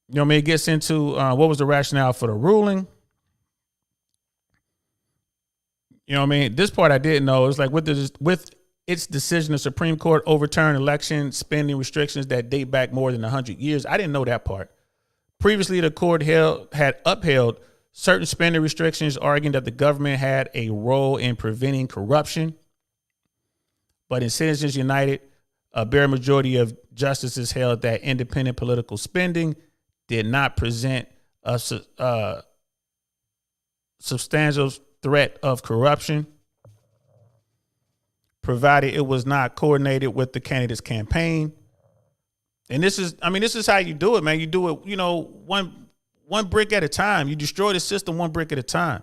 You know what I mean? It gets into what was the rationale for the ruling. You know what I mean? This part I didn't know. It's like with its decision, the Supreme Court overturned election spending restrictions that date back more than 100 years. I didn't know that part. Previously, the court had upheld certain spending restrictions, arguing that the government had a role in preventing corruption. But in Citizens United, a bare majority of justices held that independent political spending did not present a substantial threat of corruption, provided it was not coordinated with the candidate's campaign. And this is how you do it, man. You do it, one brick at a time. You destroy the system one brick at a time.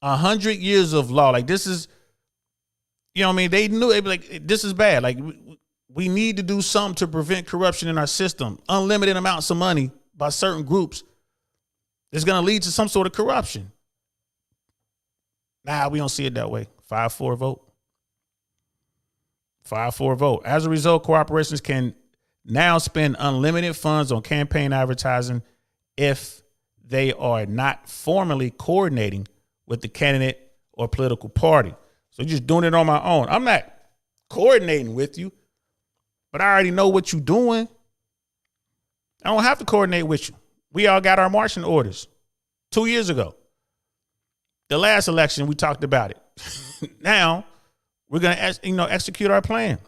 100 years of law. Like this is, they knew, they'd be like, this is bad. Like We need to do something to prevent corruption in our system. Unlimited amounts of money by certain groups is going to lead to some sort of corruption. Nah, we don't see it that way. 5-4 vote. 5-4 vote. As a result, corporations can now spend unlimited funds on campaign advertising if they are not formally coordinating with the candidate or political party. So you're just doing it on my own. I'm not coordinating with you, but I already know what you're doing. I don't have to coordinate with you. We all got our marching orders 2 years ago. The last election, we talked about it. Now we're going to, execute our plan.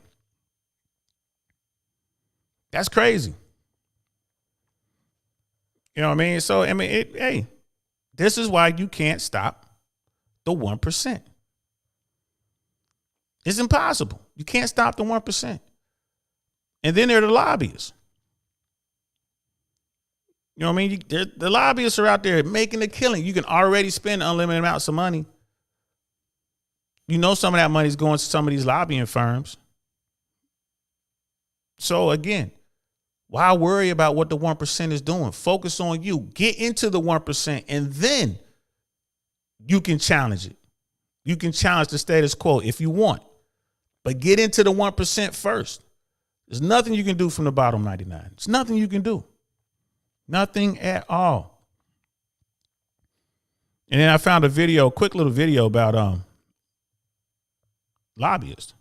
That's crazy. You know what I mean? So, hey, this is why you can't stop the 1%. It's impossible. You can't stop the 1%. And then there are the lobbyists. You know what I mean? The lobbyists are out there making a killing. You can already spend unlimited amounts of money. You know some of that money is going to some of these lobbying firms. So again, why worry about what the 1% is doing? Focus on you. Get into the 1%, and then you can challenge it. You can challenge the status quo if you want. But get into the 1% first. There's nothing you can do from the bottom 99. There's nothing you can do. Nothing at all. And then I found a quick little video about lobbyists.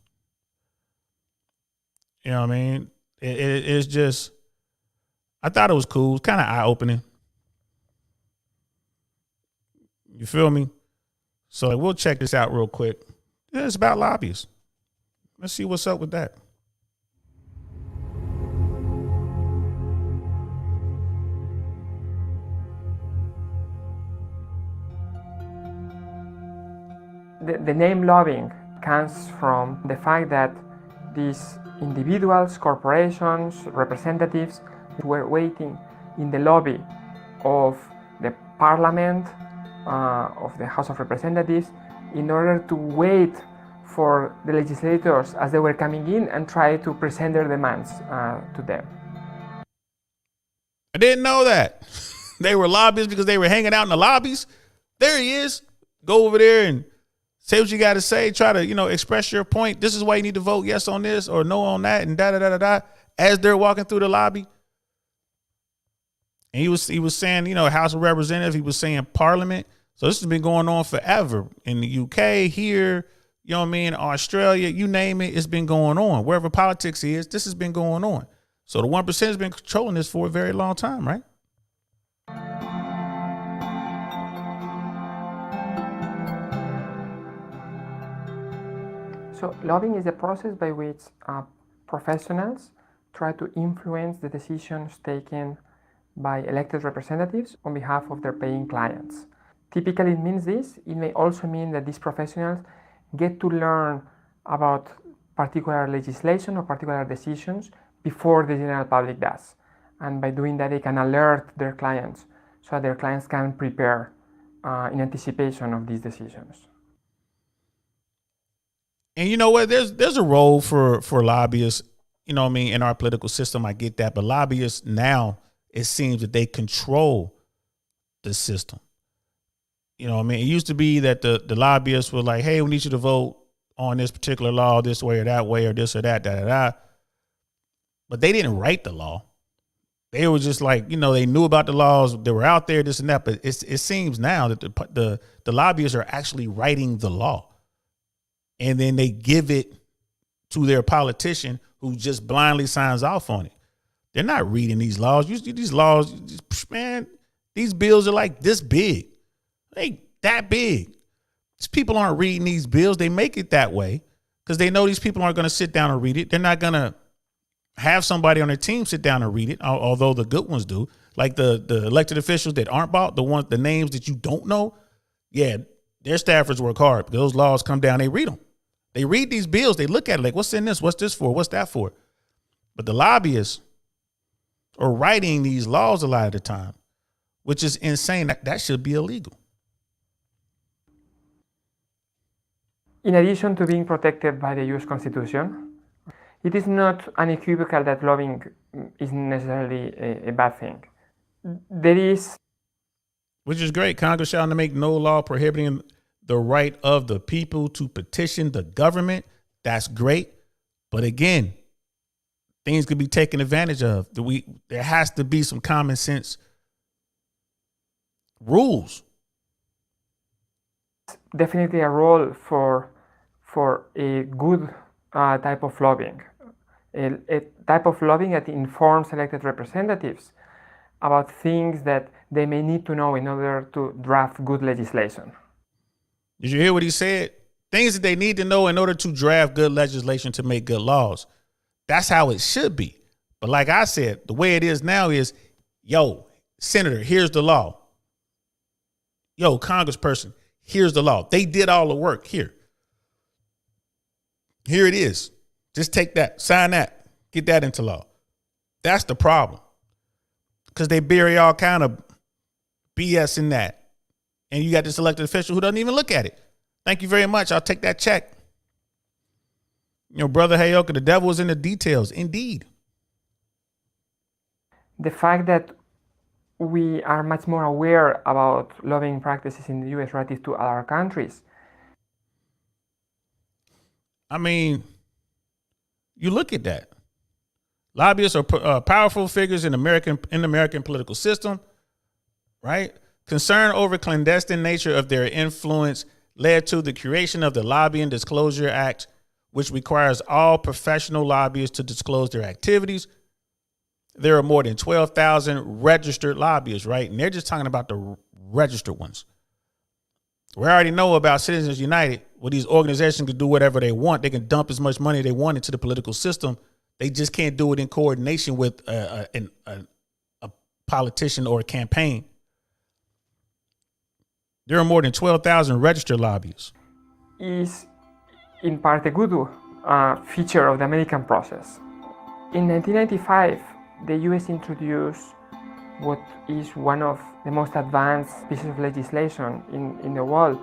You know what I mean? It's just, I thought it was cool. It's kind of eye-opening. You feel me? So we'll check this out real quick. It's about lobbyists. Let's see what's up with that. The name lobbying comes from the fact that these individuals, corporations, representatives were waiting in the lobby of the parliament, of the House of Representatives, in order to wait for the legislators as they were coming in and try to present their demands to them. I didn't know that. They were lobbyists because they were hanging out in the lobbies. There he is. Go over there and say what you got to say. Try to, express your point. This is why you need to vote yes on this or no on that and da-da-da-da-da as they're walking through the lobby. And he was saying, House of Representatives. He was saying Parliament. So this has been going on forever in the UK, here, Australia, you name it, it's been going on. Wherever politics is, this has been going on. So the 1% has been controlling this for a very long time, right? So lobbying is the process by which professionals try to influence the decisions taken by elected representatives on behalf of their paying clients. Typically it means this. It may also mean that these professionals get to learn about particular legislation or particular decisions before the general public does. And by doing that, they can alert their clients so that their clients can prepare in anticipation of these decisions. And you know what? There's a role for lobbyists, in our political system. I get that. But lobbyists now, it seems that they control the system. It used to be that the lobbyists were like, hey, we need you to vote on this particular law this way or that way or this or that, da-da-da. But they didn't write the law. They were just like, they knew about the laws. They were out there, this and that. But it seems now that the lobbyists are actually writing the law. And then they give it to their politician who just blindly signs off on it. They're not reading these laws. These laws, man, these bills are like this big. They that big. These people aren't reading these bills. They make it that way because they know these people aren't going to sit down and read it. They're not going to have somebody on their team sit down and read it, although the good ones do. Like the elected officials that aren't bought, the names that you don't know, yeah, their staffers work hard because those laws come down, they read them. They read these bills, they look at it like, what's in this? What's this for? What's that for? But the lobbyists are writing these laws a lot of the time, which is insane. That should be illegal. In addition to being protected by the US Constitution, It is not unequivocal that lobbying is necessarily a bad thing. There is, which is great. Congress shall not make no law prohibiting the right of the people to petition the government. That's great. But again, things could be taken advantage of. There has to be some common sense rules. definitely a role for a good type of lobbying, a type of lobbying that informs elected representatives about things that they may need to know in order to draft good legislation. Did you hear what he said? Things that they need to know in order to draft good legislation to make good laws. That's how it should be. But like I said, the way it is now is, yo, Senator, here's the law. Yo, Congressperson, here's the law. They did all the work here. Here it is. Just take that, sign that, get that into law. That's the problem. Because they bury all kind of BS in that. And you got this elected official who doesn't even look at it. Thank you very much. I'll take that check. You know, Brother Heyoka, the devil is in the details. Indeed. The fact that we are much more aware about lobbying practices in the US relative to other countries. I mean, you look at that. Lobbyists are powerful figures in the American political system, right? Concern over clandestine nature of their influence led to the creation of the Lobbying Disclosure Act, which requires all professional lobbyists to disclose their activities. There are more than 12,000 registered lobbyists, right? And they're just talking about the registered ones. We already know about Citizens United, where these organizations can do whatever they want. They can dump as much money they want into the political system. They just can't do it in coordination with a politician or a campaign. There are more than 12,000 registered lobbyists. Is in part a good feature of the American process. In 1995, the US introduced what is one of the most advanced pieces of legislation in the world.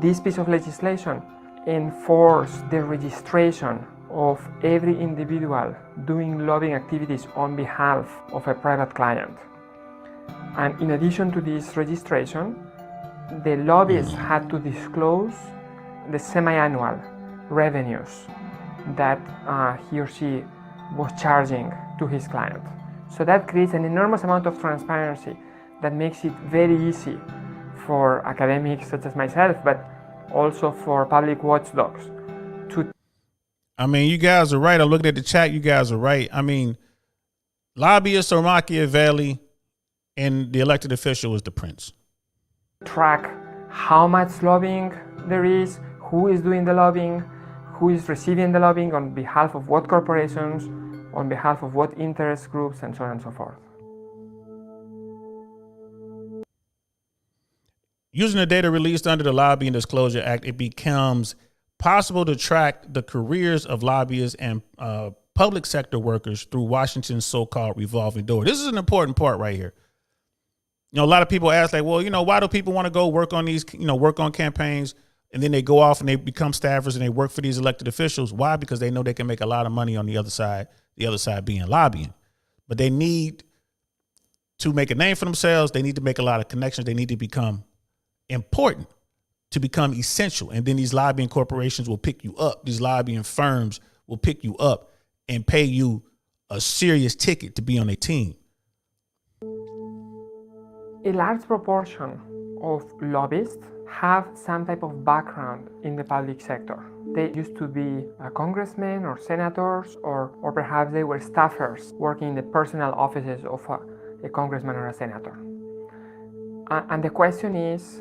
This piece of legislation enforced the registration of every individual doing lobbying activities on behalf of a private client. And in addition to this registration, the lobbyist had to disclose the semi-annual revenues that he or she was charging to his client. So that creates an enormous amount of transparency that makes it very easy for academics such as myself, but also for public watchdogs to. I mean, you guys are right. I'm looking at the chat. You guys are right. I mean, lobbyists are Machiavelli and the elected official is the prince. Track how much lobbying there is, who is doing the lobbying, who is receiving the lobbying on behalf of what corporations, on behalf of what interest groups, and so on and so forth. Using the data released under the Lobbying Disclosure Act, it becomes possible to track the careers of lobbyists and public sector workers through Washington's so-called revolving door. This is an important part right here. You know, a lot of people ask, like, well, you know, why do people want to go work on these, you know, work on campaigns, and then they go off and they become staffers and they work for these elected officials? Why? Because they know they can make a lot of money on the other side being lobbying. But they need to make a name for themselves. They need to make a lot of connections. They need to become important, to become essential. And then these lobbying corporations will pick you up. These lobbying firms will pick you up and pay you a serious ticket to be on their team. A large proportion of lobbyists have some type of background in the public sector. They used to be congressmen or senators, or perhaps they were staffers working in the personal offices of a congressman or a senator. And the question is,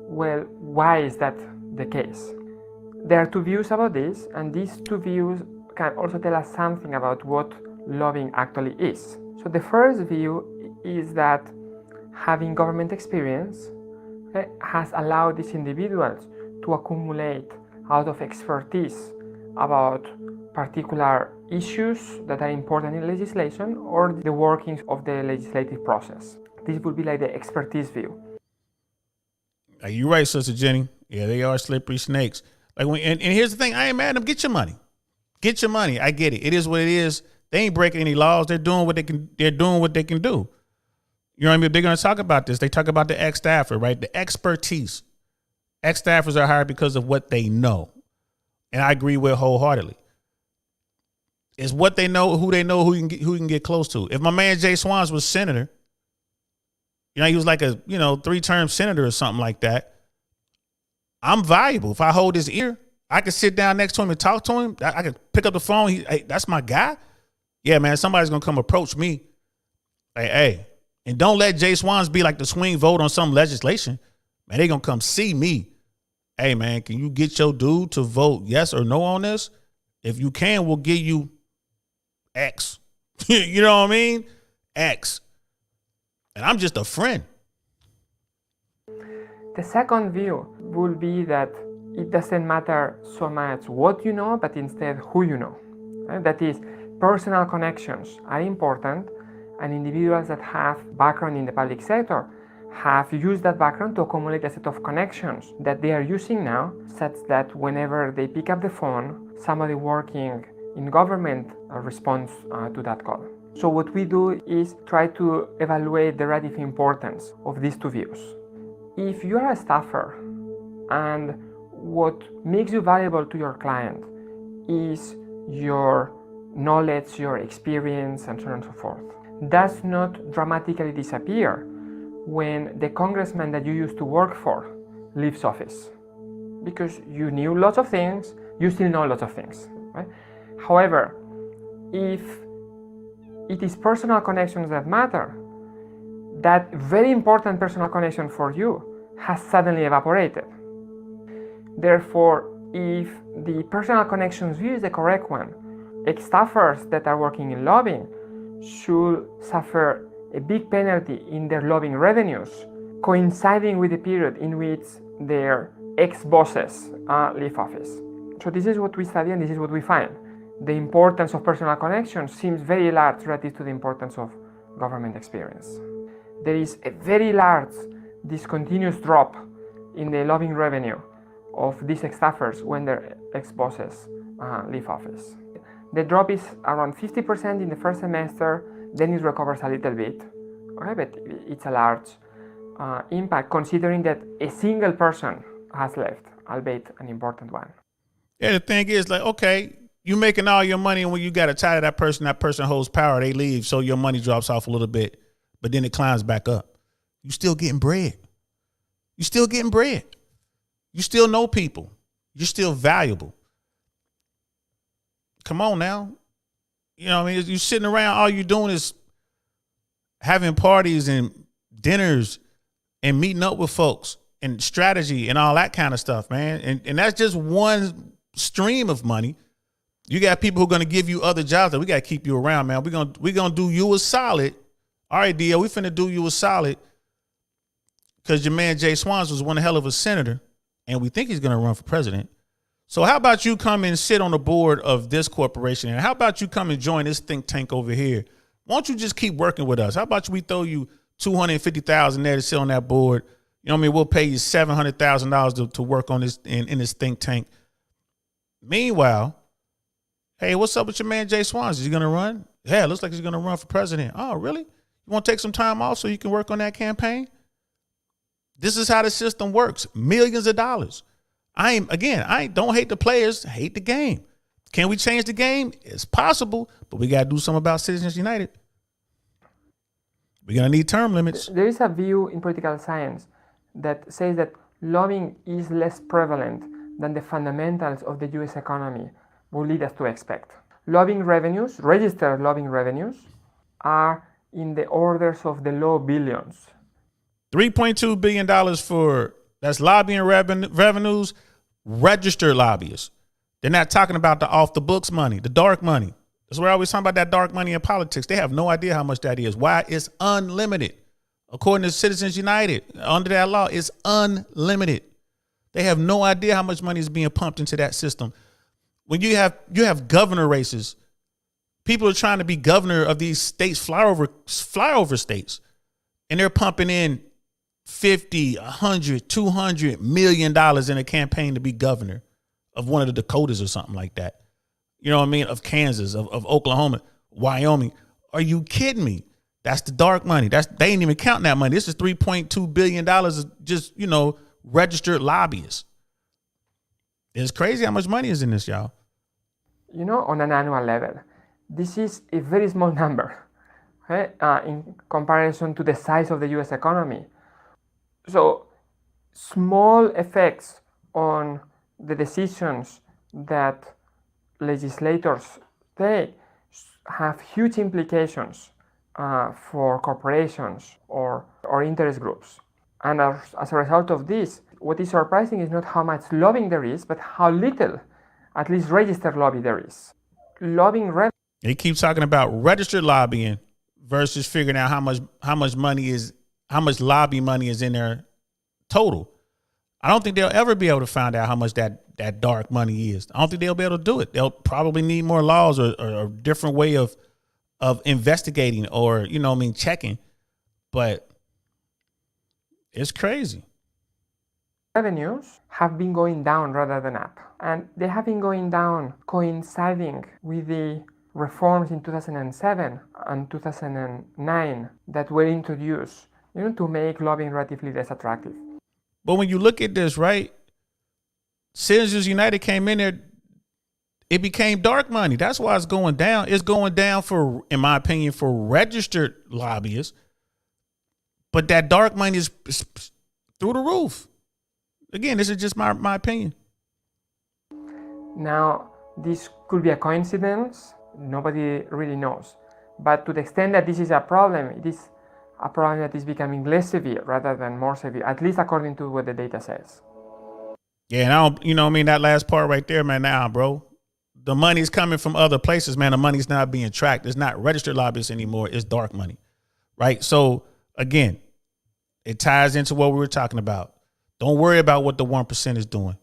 well, why is that the case? There are two views about this, and these two views can also tell us something about what lobbying actually is. So the first view is that having government experience has allowed these individuals to accumulate out of expertise about particular issues that are important in legislation or the workings of the legislative process. This would be like the expertise view. You're right, Sister Jenny. Yeah, they are slippery snakes. Like and here's the thing, I ain't mad at them. Get your money. Get your money. I get it. It is what it is. They ain't breaking any laws. They're doing what they can. They're doing what they can do. You know what I mean? They're going to talk about this. They talk about the ex-staffer, right? The expertise. Ex-staffers are hired because of what they know. And I agree with wholeheartedly. It's what they know, who you can get close to. If my man Jay Swans was senator, he was like a, 3-term senator or something like that, I'm valuable. If I hold his ear, I could sit down next to him and talk to him. I could pick up the phone. Hey, that's my guy. Yeah, man, somebody's going to come approach me. Hey. And don't let Jay Swans be like the swing vote on some legislation. Man, they going to come see me. Hey, man, can you get your dude to vote yes or no on this? If you can, we'll give you X. You know what I mean? X. And I'm just a friend. The second view will be that it doesn't matter so much what you know, but instead who you know. Right? That is, personal connections are important, and individuals that have background in the public sector have used that background to accumulate a set of connections that they are using now, such that whenever they pick up the phone, somebody working in government responds to that call. So what we do is try to evaluate the relative importance of these two views. If you are a staffer and what makes you valuable to your client is your knowledge, your experience, and so on and so forth, does not dramatically disappear when the congressman that you used to work for leaves office. Because you knew lots of things, you still know lots of things, right? However, if it is personal connections that matter, that very important personal connection for you has suddenly evaporated. Therefore, if the personal connections view is the correct one, ex-staffers that are working in lobbying should suffer a big penalty in their lobbying revenues, coinciding with the period in which their ex-bosses leave office. So this is what we study and this is what we find. The importance of personal connections seems very large relative to the importance of government experience. There is a very large discontinuous drop in the lobbying revenue of these ex-staffers when their ex-bosses leave office. The drop is around 50% in the first semester, then it recovers a little bit, okay, but it's a large impact considering that a single person has left, albeit an important one. Yeah, the thing is, like, okay, you making all your money, and when you got to tie to that person holds power, they leave, so your money drops off a little bit, but then it climbs back up. You still getting bread. You still getting bread. You still know people. You're still valuable. Come on now. You know what I mean? You sitting around, all you're doing is having parties and dinners and meeting up with folks and strategy and all that kind of stuff, man. And that's just one stream of money. You got people who are going to give you other jobs that we got to keep you around, man. We're going to do you a solid. All right, Dio, we finna do you a solid because your man Jay Swans was one hell of a senator and we think he's going to run for president. So how about you come and sit on the board of this corporation? And how about you come and join this think tank over here? Why don't you just keep working with us? How about we throw you $250,000 there to sit on that board? You know what I mean? We'll pay you $700,000 to work on this in this think tank. Meanwhile, hey, what's up with your man Jay Swans? Is he going to run? Yeah, it looks like he's going to run for president. Oh, really? You want to take some time off so you can work on that campaign? This is how the system works. Millions of dollars. I don't hate the players, hate the game. Can we change the game? It's possible, but we got to do something about Citizens United. We're going to need term limits. There is a view in political science that says that lobbying is less prevalent than the fundamentals of the US economy would lead us to expect. Lobbying revenues, registered lobbying revenues, are in the orders of the low billions. $3.2 billion that's lobbying revenues, registered lobbyists. They're not talking about the off the books money, the dark money. That's where I always talk about that dark money in politics. They have no idea how much that is. Why? It's unlimited. According to Citizens United, under that law, it's unlimited. They have no idea how much money is being pumped into that system. When you have governor races, people are trying to be governor of these states, flyover states, and they're pumping in $50, $100, $200 million in a campaign to be governor of one of the Dakotas or something like that. you know what I mean, of Kansas, of Oklahoma, Wyoming. Are you kidding me? That's the dark money. They ain't even counting that money. This is $3.2 billion of just, registered lobbyists. It's crazy how much money is in this, y'all. On an annual level, this is a very small number, okay, in comparison to the size of the US economy. So small effects on the decisions that legislators take have huge implications for corporations or interest groups. And as a result of this, what is surprising is not how much lobbying there is, but how little, at least registered lobby there is. They keep talking about registered lobbying versus figuring out how much lobby money is in there total. I don't think they'll ever be able to find out how much that dark money is. I don't think they'll be able to do it. They'll probably need more laws or a different way of investigating or, checking. But it's crazy. Revenues have been going down rather than up. And they have been going down coinciding with the reforms in 2007 and 2009 that were introduced, to make lobbying relatively less attractive. But when you look at this, right, Citizens United came in there, it became dark money. That's why it's going down. It's going down for, in my opinion, for registered lobbyists. But that dark money is through the roof. Again, this is just my opinion. Now, this could be a coincidence. Nobody really knows. But to the extent that this is a problem, it is a problem that is becoming less severe rather than more severe, at least according to what the data says. Yeah, and I don't, that last part right there, man, bro. The money's coming from other places, man. The money's not being tracked. It's not registered lobbyists anymore. It's dark money, right? So, again, it ties into what we were talking about. Don't worry about what the 1% is doing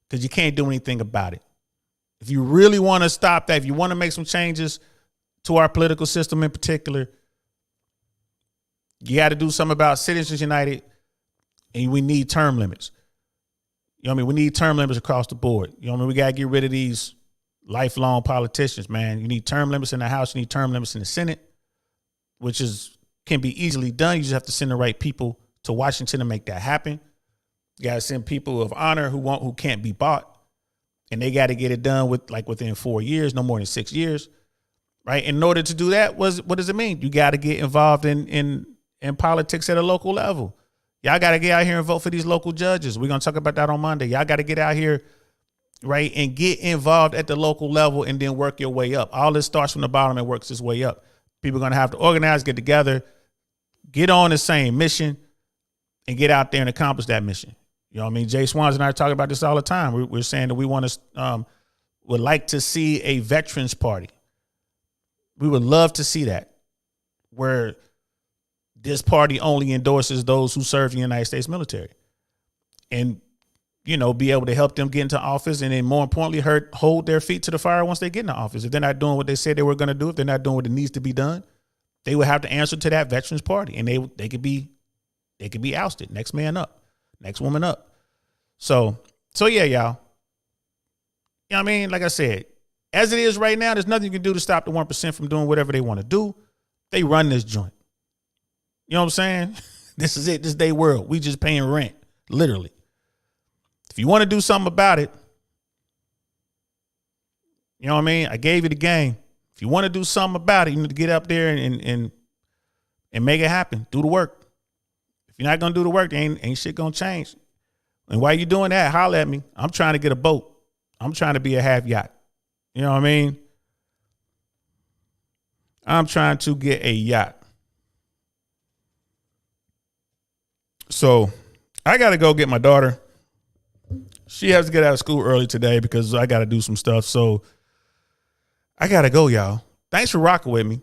because you can't do anything about it. If you really want to stop that, if you want to make some changes to our political system in particular, you got to do something about Citizens United, and we need term limits. We need term limits across the board. We got to get rid of these lifelong politicians, man. You need term limits in the House. You need term limits in the Senate, which can be easily done. You just have to send the right people to Washington to make that happen. You got to send people of honor who can't be bought. And they got to get it done within 4 years, no more than 6 years. Right. In order to do that, what does it mean? You got to get involved in politics at a local level. Y'all got to get out here and vote for these local judges. We're going to talk about that on Monday. Y'all got to get out here, right, and get involved at the local level and then work your way up. All this starts from the bottom and works its way up. People are going to have to organize, get together, get on the same mission, and get out there and accomplish that mission. Jay Swans and I talk about this all the time. We're saying that we would like to see a veterans party. We would love to see that, where this party only endorses those who serve in the United States military and, be able to help them get into office and then more importantly, hold their feet to the fire once they get into office. If they're not doing what they said they were going to do, if they're not doing what it needs to be done, they would have to answer to that veterans party and they could be ousted. Next man up, next woman up. So yeah, y'all. Like I said, as it is right now, there's nothing you can do to stop the 1% from doing whatever they want to do. They run this joint. You know what I'm saying? This is it. This is their world. We just paying rent, literally. If you want to do something about it, you know what I mean? I gave you the game. If you want to do something about it, you need to get up there and make it happen. Do the work. If you're not going to do the work, ain't shit going to change. And while you're doing that, holler at me. I'm trying to get a boat. I'm trying to be a half yacht. You know what I mean? I'm trying to get a yacht. So I got to go get my daughter. She has to get out of school early today because I got to do some stuff. So I got to go, y'all. Thanks for rocking with me.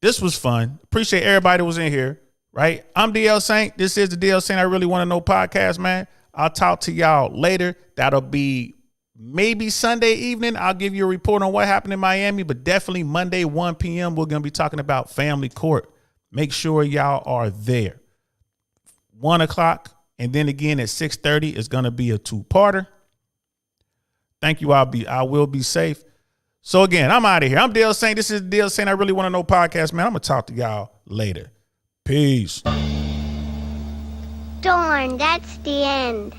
This was fun. Appreciate everybody that was in here, right? I'm DL Saint. This is the DL Saint I Really Want to Know podcast, man. I'll talk to y'all later. That'll be maybe Sunday evening. I'll give you a report on what happened in Miami, but definitely Monday, 1 p.m. We're going to be talking about family court. Make sure y'all are there. 1 o'clock. And then again at 6:30 is going to be a 2-parter. Thank you. I will be safe. So again, I'm out of here. I'm Dale Saint. This is Dale Saint. I Really Want to Know podcast, man. I'm going to talk to y'all later. Peace. Darn, that's the end.